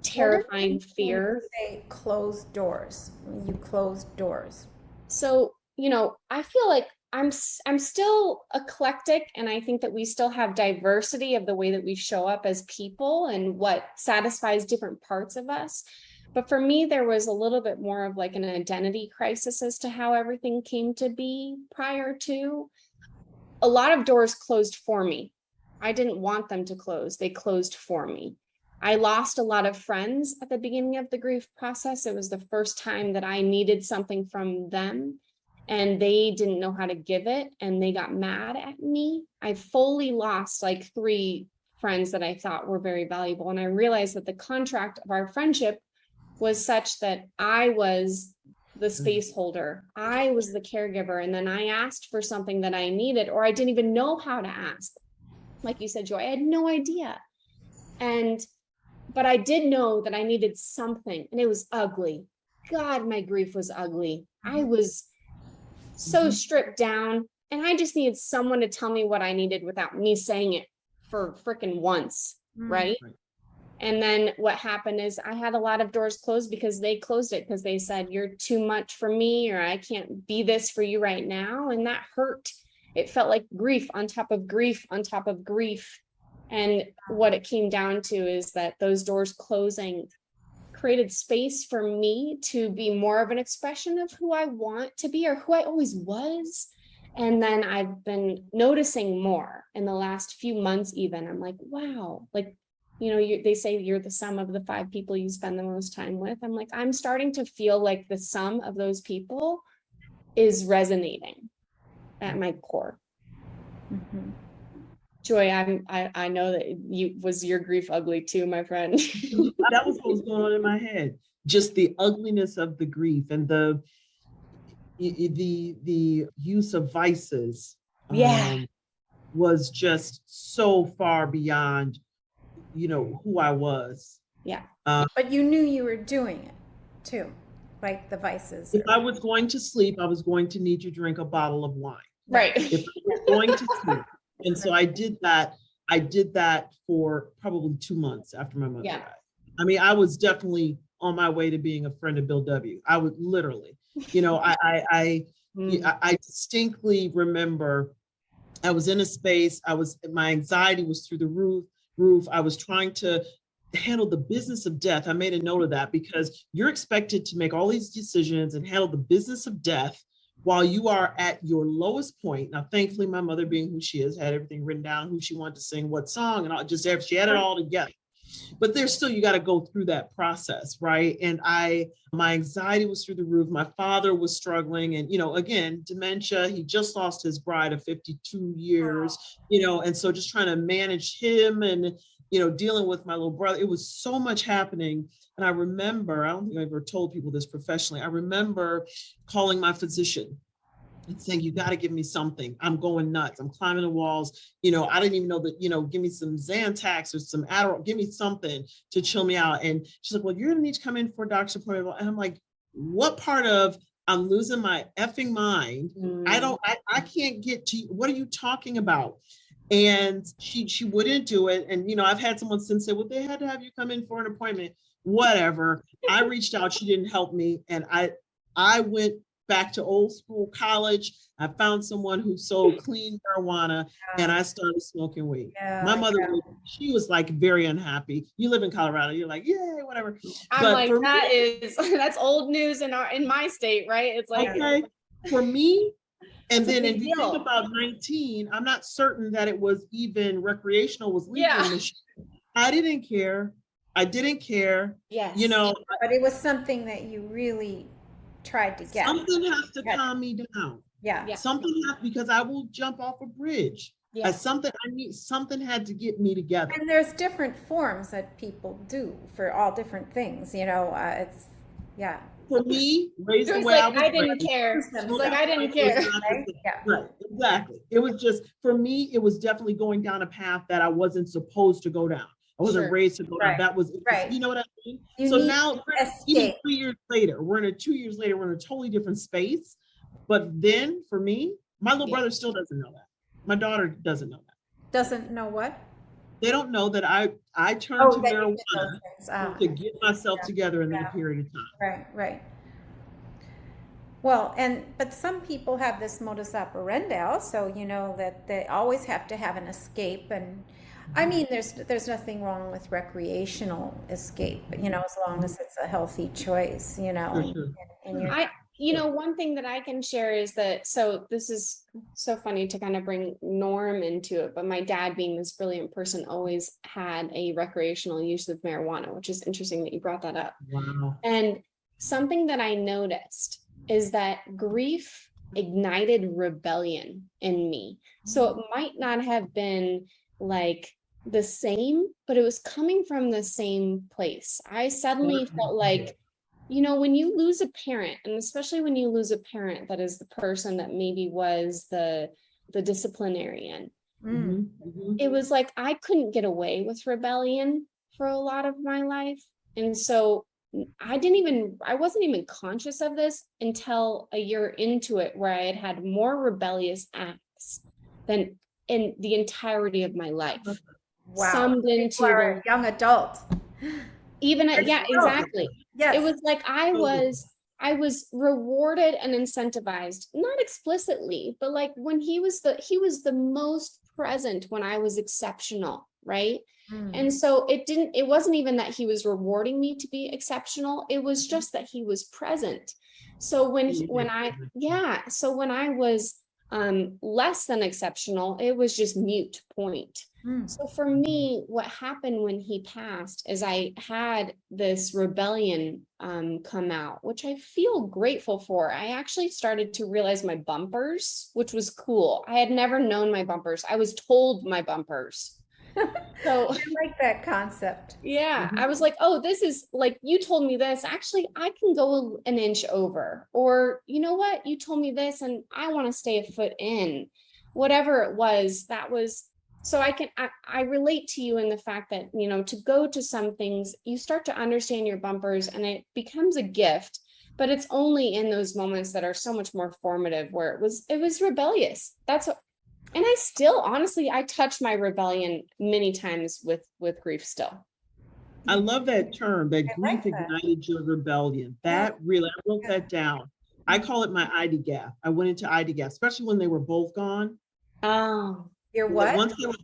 terrifying fear. Say closed doors. When you close doors. So, you know, I feel like I'm still eclectic, and I think that we still have diversity of the way that we show up as people and what satisfies different parts of us. But for me, there was a little bit more of like an identity crisis as to how everything came to be prior to. a lot of doors closed for me. I didn't want them to close. They closed for me. I lost a lot of friends at the beginning of the grief process. It was the first time that I needed something from them and they didn't know how to give it and they got mad at me. I fully lost like 3 friends that I thought were very valuable. And I realized that the contract of our friendship was such that I was the space holder. I was the caregiver. And then I asked for something that I needed, or I didn't even know how to ask. Like you said, Joy, I had no idea. But I did know that I needed something, and it was ugly. God, my grief was ugly. I was so stripped down, and I just needed someone to tell me what I needed without me saying it for freaking once, right? And then what happened is I had a lot of doors closed because they closed it because they said, you're too much for me, or I can't be this for you right now. And that hurt. It felt like grief on top of grief on top of grief. And what it came down to is that those doors closing created space for me to be more of an expression of who I want to be or who I always was. And then I've been noticing more in the last few months, even. I'm like, wow, like, they say you're the sum of the 5 people you spend the most time with. I'm like, I'm starting to feel like the sum of those people is resonating at my core. Joy, I know that was your grief ugly too, my friend. That was what was going on in my head. Just the ugliness of the grief and the use of vices. Was just so far beyond, who I was. Yeah. But you knew you were doing it too, like the vices. If I was going to sleep, I was going to need to drink a bottle of wine. Right. If I was going to sleep. And so I did that. I did that for probably 2 months after my mother died. I mean, I was definitely on my way to being a friend of Bill W. I would literally, I distinctly remember I was in a space, my anxiety was through the roof. I was trying to handle the business of death. I made a note of that because you're expected to make all these decisions and handle the business of death while you are at your lowest point. Now, thankfully, my mother, being who she is, had everything written down, who she wanted to sing, what song, and she had it all together. But there's still, you got to go through that process, right? And my anxiety was through the roof. My father was struggling, and again, dementia. He just lost his bride of 52 years, and so just trying to manage him and dealing with my little brother. It was so much happening. And I remember, I don't think I ever told people this professionally. I remember calling my physician and saying, you got to give me something. I'm going nuts. I'm climbing the walls. I didn't even know that, give me some Zantac or some Adderall, give me something to chill me out. And she's like, well, you're going to need to come in for a doctor's appointment. And I'm like, what part of I'm losing my effing mind? I can't get to you. What are you talking about? And she wouldn't do it. And, I've had someone since say, well, they had to have you come in for an appointment, whatever. I reached out, she didn't help me. And I went back to old school college. I found someone who sold clean marijuana and I started smoking weed. My mother, she was like very unhappy. You live in Colorado, you're like, yay, whatever. I'm but like, that's old news in my state, right? It's like, okay, for me. And then if you think about 19, I'm not certain that it was even recreational was legal. Yeah. I didn't care. Yes. But it was something that you really tried to get. Something has to calm me down. Yeah. Something has, because I will jump off a bridge. Yeah. Something had to get me together. And there's different forms that people do for all different things. It's For me, raised the way I was raised, didn't care. It's like I didn't care. Right, exactly. It was just, for me, it was definitely going down a path that I wasn't supposed to go down. I wasn't raised to go down. That was, you know what I mean? So now, even 2 years later, we're in a totally different space. But then for me, my little brother still doesn't know that. My daughter doesn't know that. Doesn't know what? They don't know that I turned to marijuana to get myself together in that period of time. Right. Well, but some people have this modus operandi also, that they always have to have an escape. And I mean, there's nothing wrong with recreational escape, as long as it's a healthy choice, I One thing that I can share is that, so this is so funny to kind of bring Norm into it, but my dad, being this brilliant person, always had a recreational use of marijuana, which is interesting that you brought that up. Wow. And something that I noticed is that grief ignited rebellion in me. So it might not have been like the same, but it was coming from the same place. I suddenly felt like, when you lose a parent, and especially when you lose a parent that is the person that maybe was the disciplinarian, it was like I couldn't get away with rebellion for a lot of my life. And so I wasn't even conscious of this until a year into it, where I had more rebellious acts than in the entirety of my life. Wow. Summed into You are a young adult. Even yeah, exactly. Yes. It was like I was rewarded and incentivized, not explicitly, but like when he was the most present when I was exceptional, right? And so it wasn't even that he was rewarding me to be exceptional. It was just that he was present. So when I was less than exceptional, it was just mute point. So for me, what happened when he passed is I had this rebellion come out, which I feel grateful for. I actually started to realize my bumpers, which was cool. I had never known my bumpers. I was told my bumpers. So I like that concept. yeah, I was like, oh, this is like, you told me this. Actually, I can go an inch over. Or, you know what? You told me this and I want to stay a foot in. Whatever it was, that was, so I relate to you in the fact that, to go to some things, you start to understand your bumpers and it becomes a gift, but it's only in those moments that are so much more formative, where it was rebellious. And I still, honestly, I touch my rebellion many times with grief still. I love that term, that grief like that. ignited your rebellion. That really, I wrote that down. I call it my ID gap. I went into ID gap, especially when they were both gone. Oh. Your what? Once they were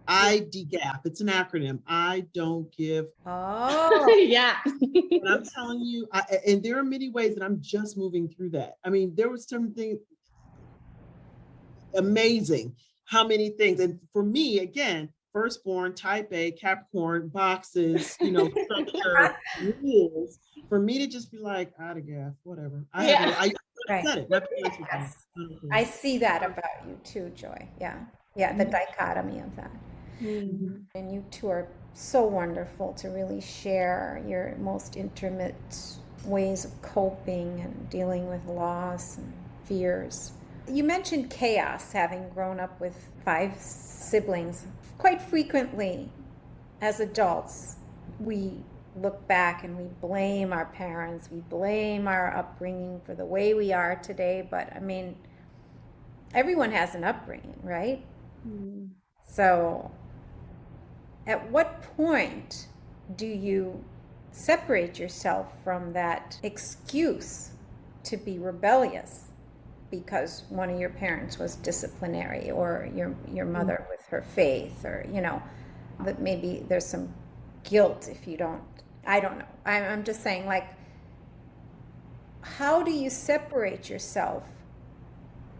ID gap, it's an acronym. I don't give. Oh. Yeah. And I'm telling you, and there are many ways that I'm just moving through that. I mean, there was something amazing, how many things. And for me, again, firstborn, type A, Capricorn, boxes, structure, rules. For me to just be like, out of gas, whatever. I said it. My parents were Yes. like, I see that about you too, Joy. Yeah. Yeah, the dichotomy of that. And you two are so wonderful to really share your most intimate ways of coping and dealing with loss and fears. You mentioned chaos, having grown up with 5 siblings. Quite frequently, as adults, we look back and we blame our parents, we blame our upbringing for the way we are today. But I mean, everyone has an upbringing, right? So at what point do you separate yourself from that excuse to be rebellious because one of your parents was disciplinary, or your mother with her faith, or that maybe there's some guilt if you don't, I don't know. I'm just saying, like, how do you separate yourself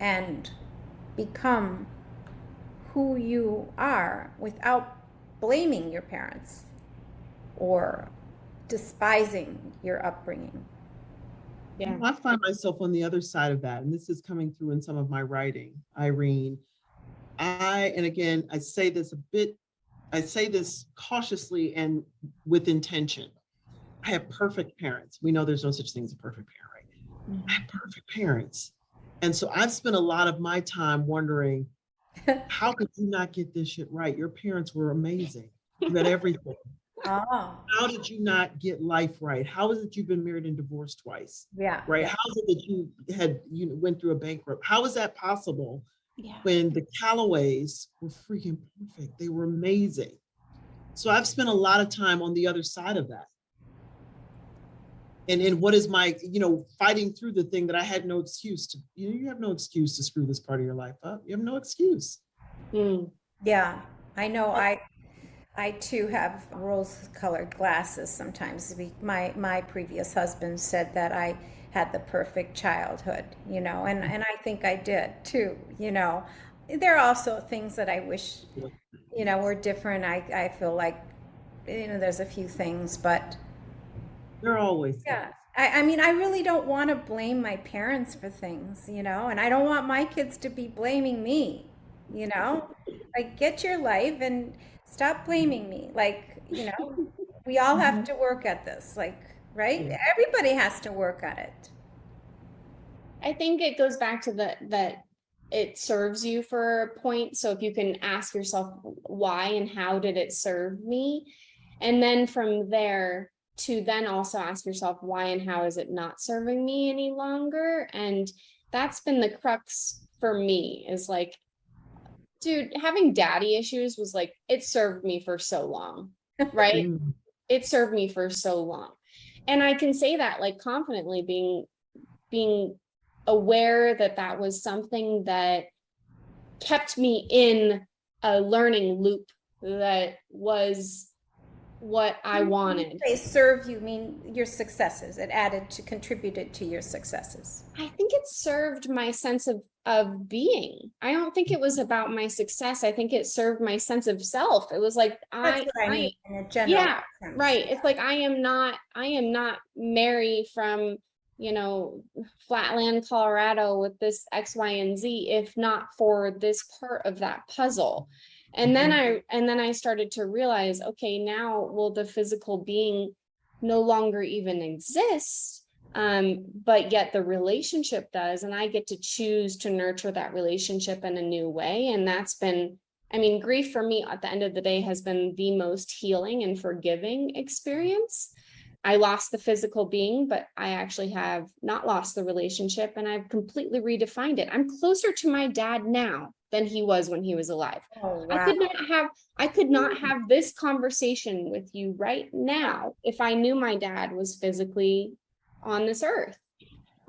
and become who you are without blaming your parents or despising your upbringing? Yeah. I find myself on the other side of that. And this is coming through in some of my writing, Irene. And again, I say this cautiously and with intention. I have perfect parents. We know there's no such thing as a perfect parent, right? I have perfect parents. And so I've spent a lot of my time wondering, how could you not get this shit right? Your parents were amazing. You had everything. Oh. How did you not get life right? How is it you've been married and divorced twice? Yeah. Right. Yeah. How is it that you went through a bankrupt? How is that possible? Yeah. When the Callaways were freaking perfect? They were amazing. So I've spent a lot of time on the other side of that. And what is my, fighting through the thing that I had no excuse to, you have no excuse to screw this part of your life up. You have no excuse. Yeah, I know. I too have rose-colored glasses sometimes. My previous husband said that I had the perfect childhood, you know, and I think I did too, you know. There are also things that I wish, you know, were different. I feel like, you know, there's a few things, but There are always things. yeah. I mean, I really don't want to blame my parents for things, you know, and I don't want my kids to be blaming me, you know? Like, get your life and stop blaming me. Like, you know, we all have to work at this, like, right? Yeah. Everybody has to work on it. I think it goes back to that it serves you for a point. So if you can ask yourself why and how did it serve me? And then from there to then also ask yourself why and how is it not serving me any longer? And that's been the crux for me, is like, dude, having daddy issues was like, it served me for so long, right? Mm. It served me for so long. And I can say that like confidently, being aware that that was something that kept me in a learning loop that was what I wanted. They serve you, mean your successes. It contributed to your successes. I think it served my sense of being. I don't think it was about my success. I think it served my sense of self. It was like That's what I mean in a general yeah, sense. right. It's like I am not Mary from, you know, Flatland, Colorado with this X, Y, and Z, if not for this part of that puzzle. And then I started to realize, okay, now will the physical being no longer even exist, but yet the relationship does, and I get to choose to nurture that relationship in a new way. And that's been, I mean, grief for me at the end of the day has been the most healing and forgiving experience. I lost the physical being, but I actually have not lost the relationship, and I've completely redefined it. I'm closer to my dad now than he was when he was alive. Oh, I wow. could not have this conversation with you right now if I knew my dad was physically on this earth.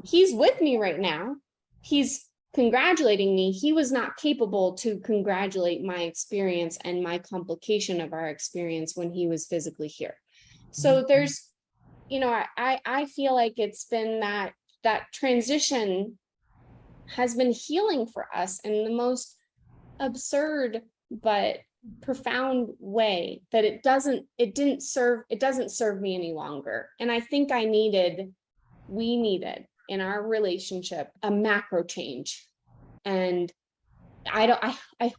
He's with me right now. He's congratulating me. He was not capable to congratulate my experience and my complication of our experience when he was physically here. So there's, you know, I feel like it's been that transition has been healing for us in the most absurd but profound way, that it doesn't serve me any longer. And I think we needed in our relationship a macro change. And I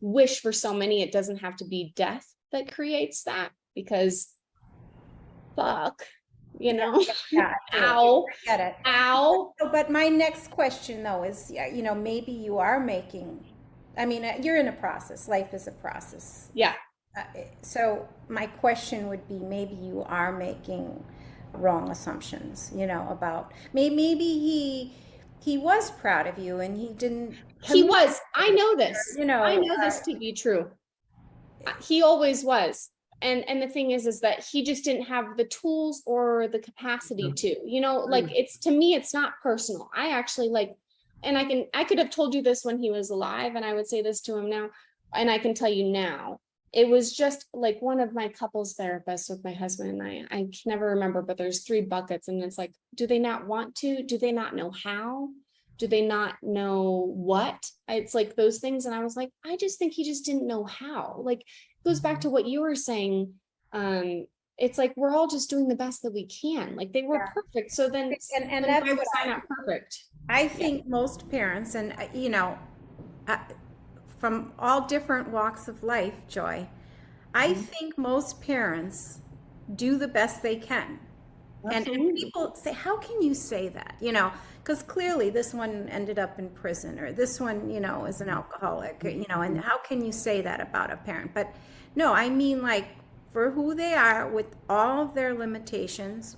wish for so many it doesn't have to be death that creates that, because fuck, you know. Yeah, Ow. I get it. Ow. But my next question though is, you know, maybe you are making, I mean, you're in a process. Life is a process. Yeah. So my question would be, maybe you are making wrong assumptions, you know, about maybe he was proud of you and he didn't. He was. I know this. You know, I know this to be true. He always was. And the thing is that he just didn't have the tools or the capacity to, you know, like, it's, to me, it's not personal. I actually like, and I could have told you this when he was alive, and I would say this to him now, and I can tell you now, it was just like one of my couples therapists with my husband and I can never remember, but there's 3 buckets, and it's like, do they not want to? Do they not know how? Do they not know what? It's like those things. And I was like, I just think he just didn't know how. Like, it goes back to what you were saying. It's like, we're all just doing the best that we can. Like, they were perfect. So then, and that's what I'm not perfect. I think most parents, and you know, from all different walks of life, Joy, I think most parents do the best they can. And people say, how can you say that? You know, because clearly this one ended up in prison, or this one, you know, is an alcoholic, you know, and how can you say that about a parent? But no, I mean, like, for who they are with all of their limitations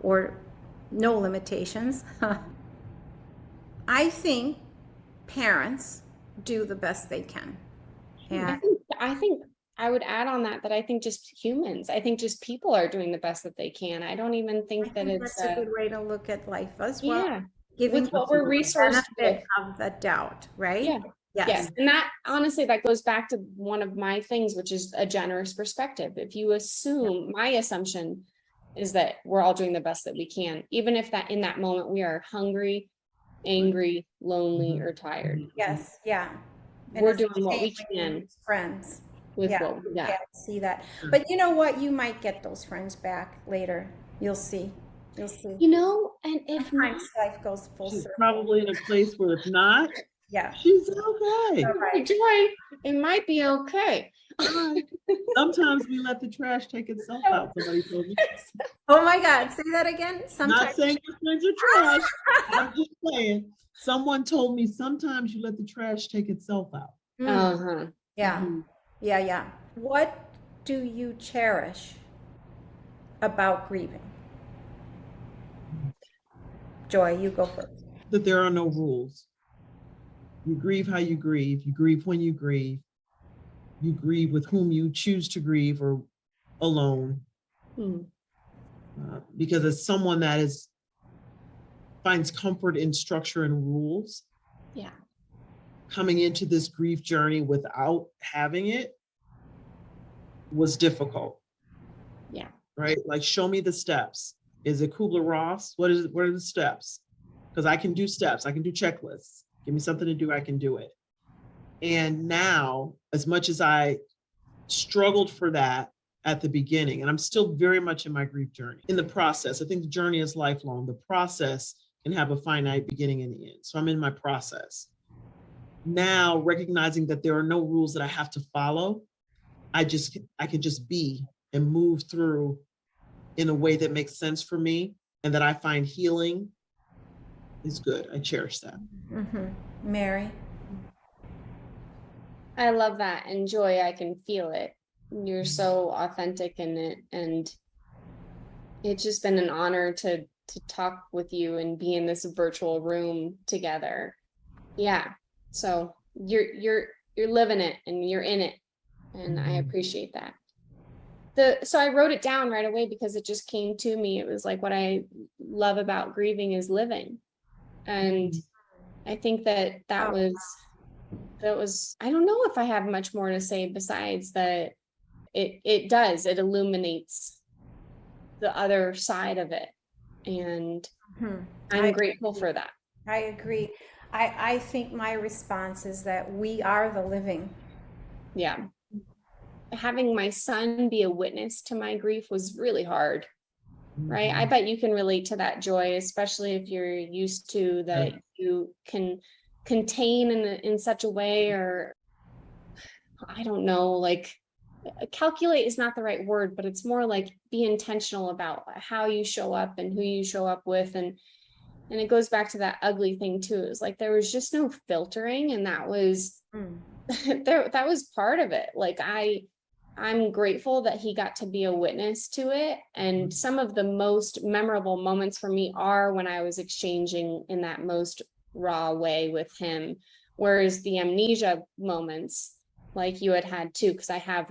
or no limitations, I think parents do the best they can. And I think I would add on that I think just humans, I think just people are doing the best that they can. I don't even think that it's that's a good way to look at life as well. Yeah. Giving With what we're resourced with. Of the doubt, right? Yeah. Yes. And that, honestly, that goes back to one of my things, which is a generous perspective. If you assume, my assumption is that we're all doing the best that we can, even if that in that moment we are hungry, angry, lonely, or tired. Yes, yeah. And We're it's doing what okay we when you can lose friends. with Yeah, what we got. yeah, I see that. But you know what? You might get those friends back later. You'll see. You'll see. You know, and if not, Sometimes life goes full She's circle. probably in a place where if not, Yeah. she's okay. Right. Joy, it might be okay. Right. Sometimes we let the trash take itself out. Somebody told me. Oh my God. Say that again. Not Sometimes. saying your friends are trash. I'm just saying. Someone told me sometimes you let the trash take itself out. Mm, Uh-huh. yeah. Mhm. Yeah. Yeah. What do you cherish about grieving? Joy, you go first. That there are no rules. You grieve how you grieve. You grieve when you grieve. You grieve with whom you choose to grieve or alone. Hmm. Because as someone that finds comfort in structure and rules, Yeah. coming into this grief journey without having it was difficult. Yeah. Right? Like, show me the steps. Is it Kubler-Ross? What are the steps? Because I can do steps. I can do checklists. Give me something to do. I can do it. And now, as much as I struggled for that at the beginning, and I'm still very much in my grief journey, in the process, I think the journey is lifelong. The process can have a finite beginning and end. So I'm in my process. Now, recognizing that there are no rules that I have to follow, I can just be and move through in a way that makes sense for me and that I find healing is good. I cherish that. Mm-hmm. Mary. I love that. And Joy, I can feel it. You're so authentic in it. And it's just been an honor to talk with you and be in this virtual room together. Yeah. So you're living it and you're in it. And I appreciate that. So I wrote it down right away because it just came to me. It was like, what I love about grieving is living. And I think that was, I don't know if I have much more to say besides that it illuminates the other side of it. And I'm grateful for that. I agree. I think my response is that we are the living. Yeah. Having my son be a witness to my grief was really hard, right? I bet you can relate to that, Joy, especially if you're used to that you can contain in such a way, or I don't know, like calculate is not the right word, but it's more like be intentional about how you show up and who you show up with. And it goes back to that ugly thing too. It was like, there was just no filtering. And that was, that was part of it. Like I'm grateful that he got to be a witness to it. And some of the most memorable moments for me are when I was exchanging in that most raw way with him. Whereas the amnesia moments, like you had too, because I have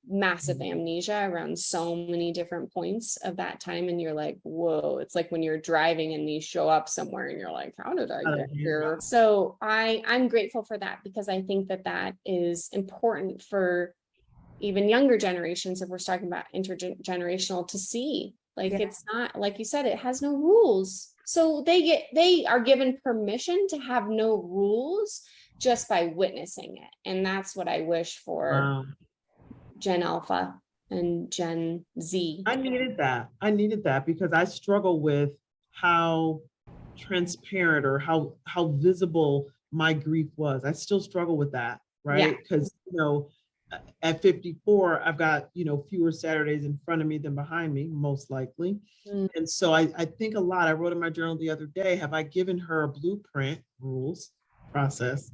massive amnesia around so many different points of that time. And you're like, whoa, it's like when you're driving and you show up somewhere and you're like, how did I get here? So I'm grateful for that, because I think that is important for even younger generations, if we're talking about intergenerational, to see, like, it's not, like you said, it has no rules. So they are given permission to have no rules just by witnessing it. And that's what I wish for Gen Alpha and Gen Z. I needed that because I struggle with how transparent or how visible my grief was. I still struggle with that, right? Because at 54, I've got, fewer Saturdays in front of me than behind me, most likely. And so I think a lot. I wrote in my journal the other day, have I given her a blueprint, rules, process?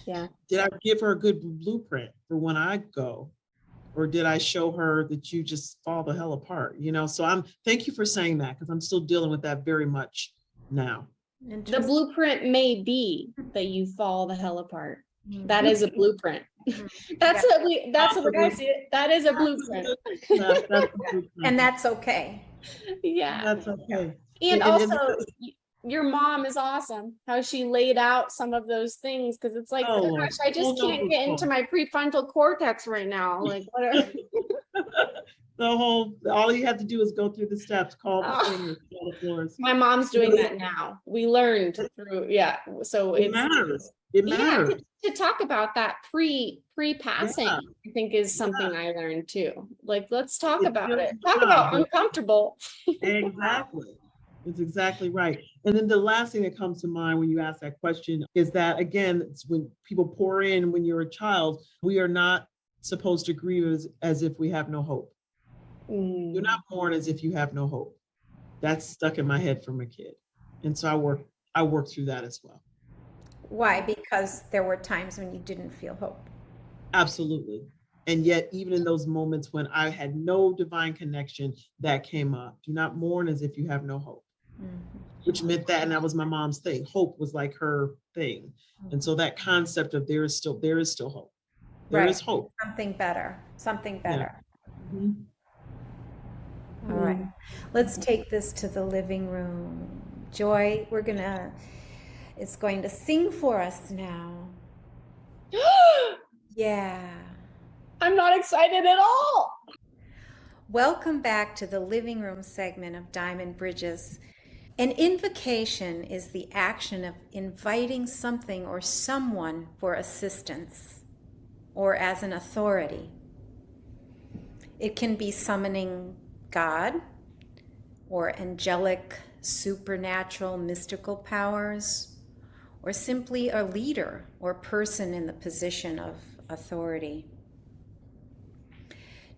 Yeah. Did I give her a good blueprint for when I go? Or did I show her that you just fall the hell apart? So thank you for saying that, because I'm still dealing with that very much now. The blueprint may be that you fall the hell apart. That is a blueprint. That's what I see. That is a blueprint. And that's okay. Yeah. That's okay. And also, your mom is awesome. How she laid out some of those things, because it's like, gosh, I just can't get into my prefrontal cortex right now. Like, whatever. All you have to do is go through the steps, call the Oh, singers, call the floors. my mom's doing that now. We learned through, yeah. So It it's, matters. It yeah, matters. to talk about that pre-passing, Yeah, I think is something I learned too. Like, let's talk it about feels it. Talk good, about but uncomfortable. exactly. It's exactly right. And then the last thing that comes to mind when you ask that question is that, again, it's when people pour in when you're a child, we are not supposed to grieve as if we have no hope. You're not born as if you have no hope. That's stuck in my head from a kid. And so I work through that as well. Why? Because there were times when you didn't feel hope. Absolutely. And yet, even in those moments when I had no divine connection, that came up. Do not mourn as if you have no hope. Which meant that, and that was my mom's thing. Hope was like her thing. And so that concept of there is still hope. There is hope. Something better. Something Yeah. better. Mhm. All right. Let's take this to the living room. Joy, it's going to sing for us now. Yeah. I'm not excited at all. Welcome back to the living room segment of Diamond Bridges. An invocation is the action of inviting something or someone for assistance or as an authority. It can be summoning God or angelic, supernatural, mystical powers, or simply a leader or person in the position of authority.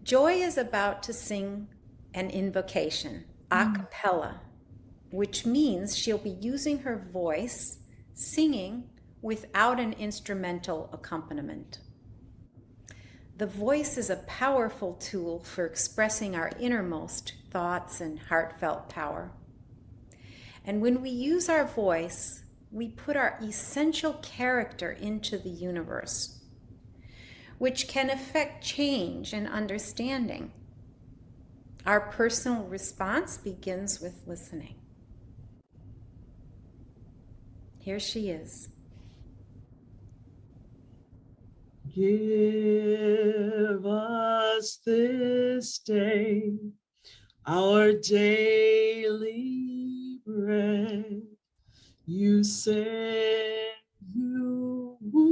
Joy is about to sing an invocation, a cappella, which means she'll be using her voice, singing without an instrumental accompaniment. The voice is a powerful tool for expressing our innermost thoughts and heartfelt power. And when we use our voice, we put our essential character into the universe, which can affect change and understanding. Our personal response begins with listening. Here she is. Give us this day our daily bread. You said you would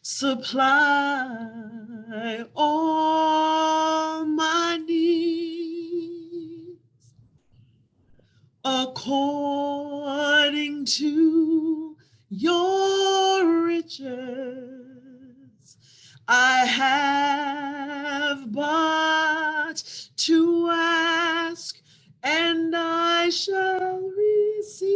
supply all my needs according to your riches. I have but to ask, and I shall receive.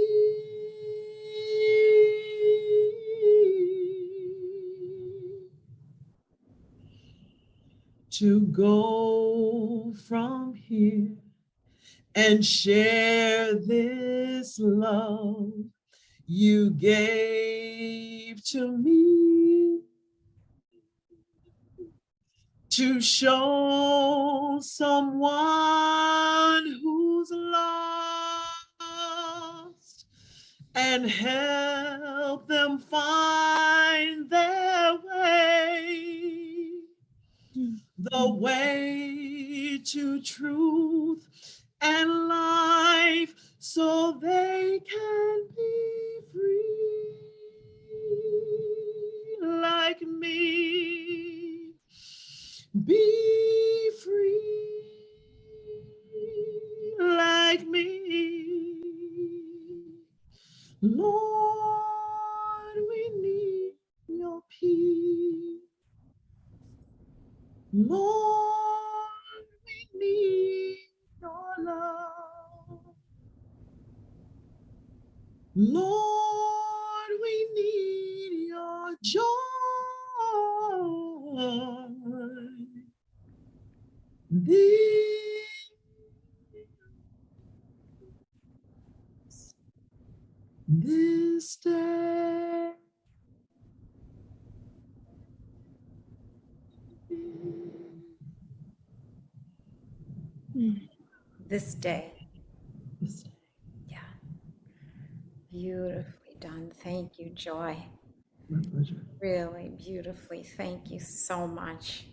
To go from here and share this love you gave to me, to show someone who's lost and help them find their way, the way to truth and life, so they can be free like me. Be free like me. Lord, we need your peace. Lord, we need your love. Lord, we need your joy. This day. This day. This day. Yeah. Beautifully done. Thank you, Joy. My pleasure. Really beautifully. Thank you so much.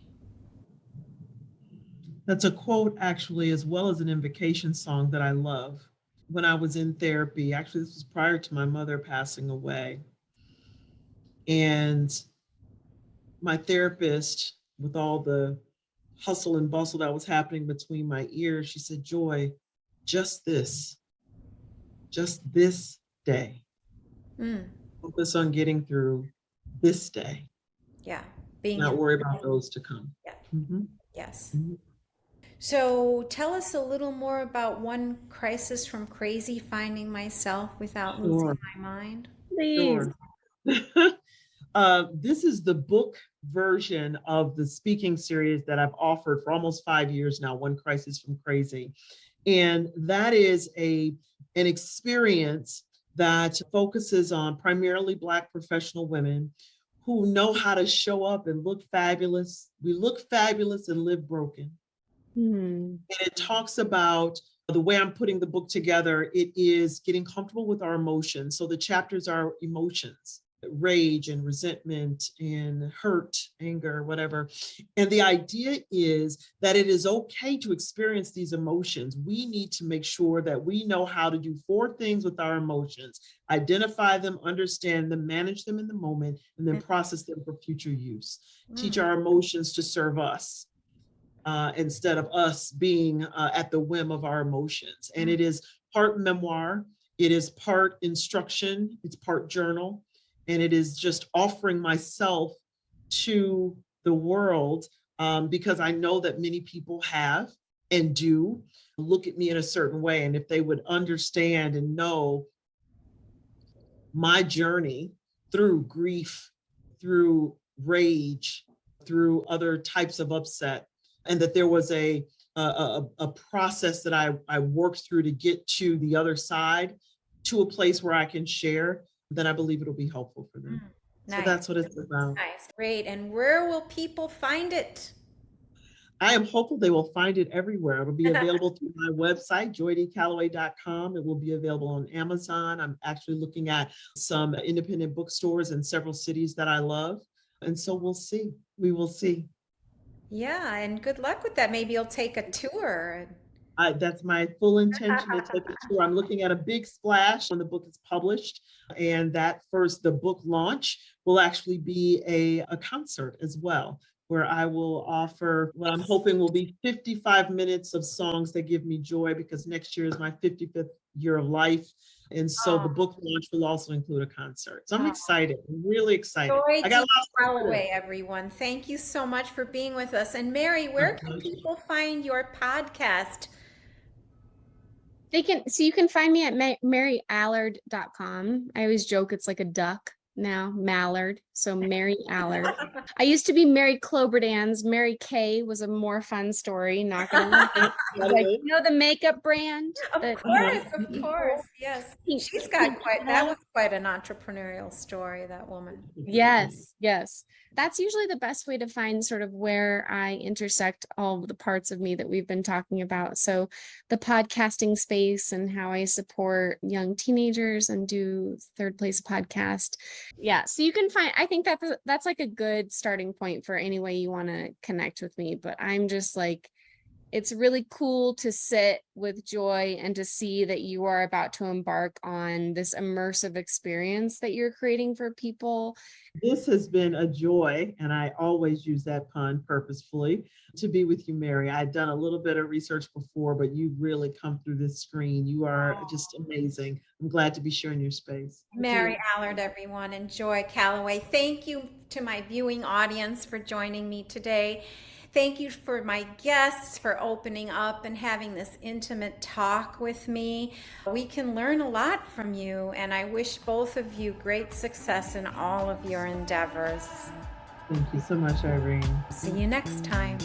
That's a quote, actually, as well as an invocation song that I love. When I was in therapy, actually, this was prior to my mother passing away. And my therapist, with all the hustle and bustle that was happening between my ears, she said, Joy, just this day. Focus on getting through this day. Yeah. Being Not worry about those to come. Yeah. Mm-hmm. Yes. Mm-hmm. So tell us a little more about One Crisis from Crazy, Finding Myself Without Losing My Mind. Please. Sure. This is the book version of the speaking series that I've offered for almost 5 years now, One Crisis from Crazy. And that is an experience that focuses on primarily Black professional women who know how to show up and look fabulous. We look fabulous and live broken. And it talks about the way I'm putting the book together. It is getting comfortable with our emotions. So the chapters are emotions, rage and resentment and hurt, anger, whatever. And the idea is that it is okay to experience these emotions. We need to make sure that we know how to do 4 things with our emotions: identify them, understand them, manage them in the moment, and then process them for future use. Teach our emotions to serve us. Instead of us being at the whim of our emotions. And it is part memoir, it is part instruction, it's part journal, and it is just offering myself to the world because I know that many people have and do look at me in a certain way. And if they would understand and know my journey through grief, through rage, through other types of upset, and that there was a process that I worked through to get to the other side, to a place where I can share, then I believe it'll be helpful for them. Nice. So that's what it's about. Nice. Great. And where will people find it? I am hopeful they will find it everywhere. It'll be available through my website, joydcalloway.com. It will be available on Amazon. I'm actually looking at some independent bookstores in several cities that I love. And so we'll see. We will see. Yeah, and good luck with that. Maybe you'll take a tour. That's my full intention to take a tour. I'm looking at a big splash when the book is published. And that first, the book launch will actually be a concert as well, where I will offer what I'm hoping will be 55 minutes of songs that give me joy, because next year is my 55th year of life. And so the book launch will also include a concert. So I'm excited. I'm really excited. Joy I got Calloway, everyone. Thank you so much for being with us. And Mary, where can people find your podcast? You can find me at maryallard.com. I always joke it's like a duck now, Mallard. So Mary Allard. I used to be Mary Cloberdans. Mary Kay was a more fun story. Not gonna lie. Like, you know, the makeup brand. Of course. Yes. She's got that was quite an entrepreneurial story, that woman. Yes. That's usually the best way to find sort of where I intersect all the parts of me that we've been talking about. So the podcasting space and how I support young teenagers and do Third Place podcast. Yeah. So you can find, I think that's like a good starting point for any way you want to connect with me. But I'm just like, it's really cool to sit with Joy and to see that you are about to embark on this immersive experience that you're creating for people. This has been a joy, and I always use that pun purposefully, to be with you, Mary. I'd done a little bit of research before, but you really come through this screen. You are just amazing. I'm glad to be sharing your space. Mary Allard, everyone, and Joy Calloway. Thank you to my viewing audience for joining me today. Thank you for my guests for opening up and having this intimate talk with me. We can learn a lot from you, and I wish both of you great success in all of your endeavors. Thank you so much, Irene. See you next time.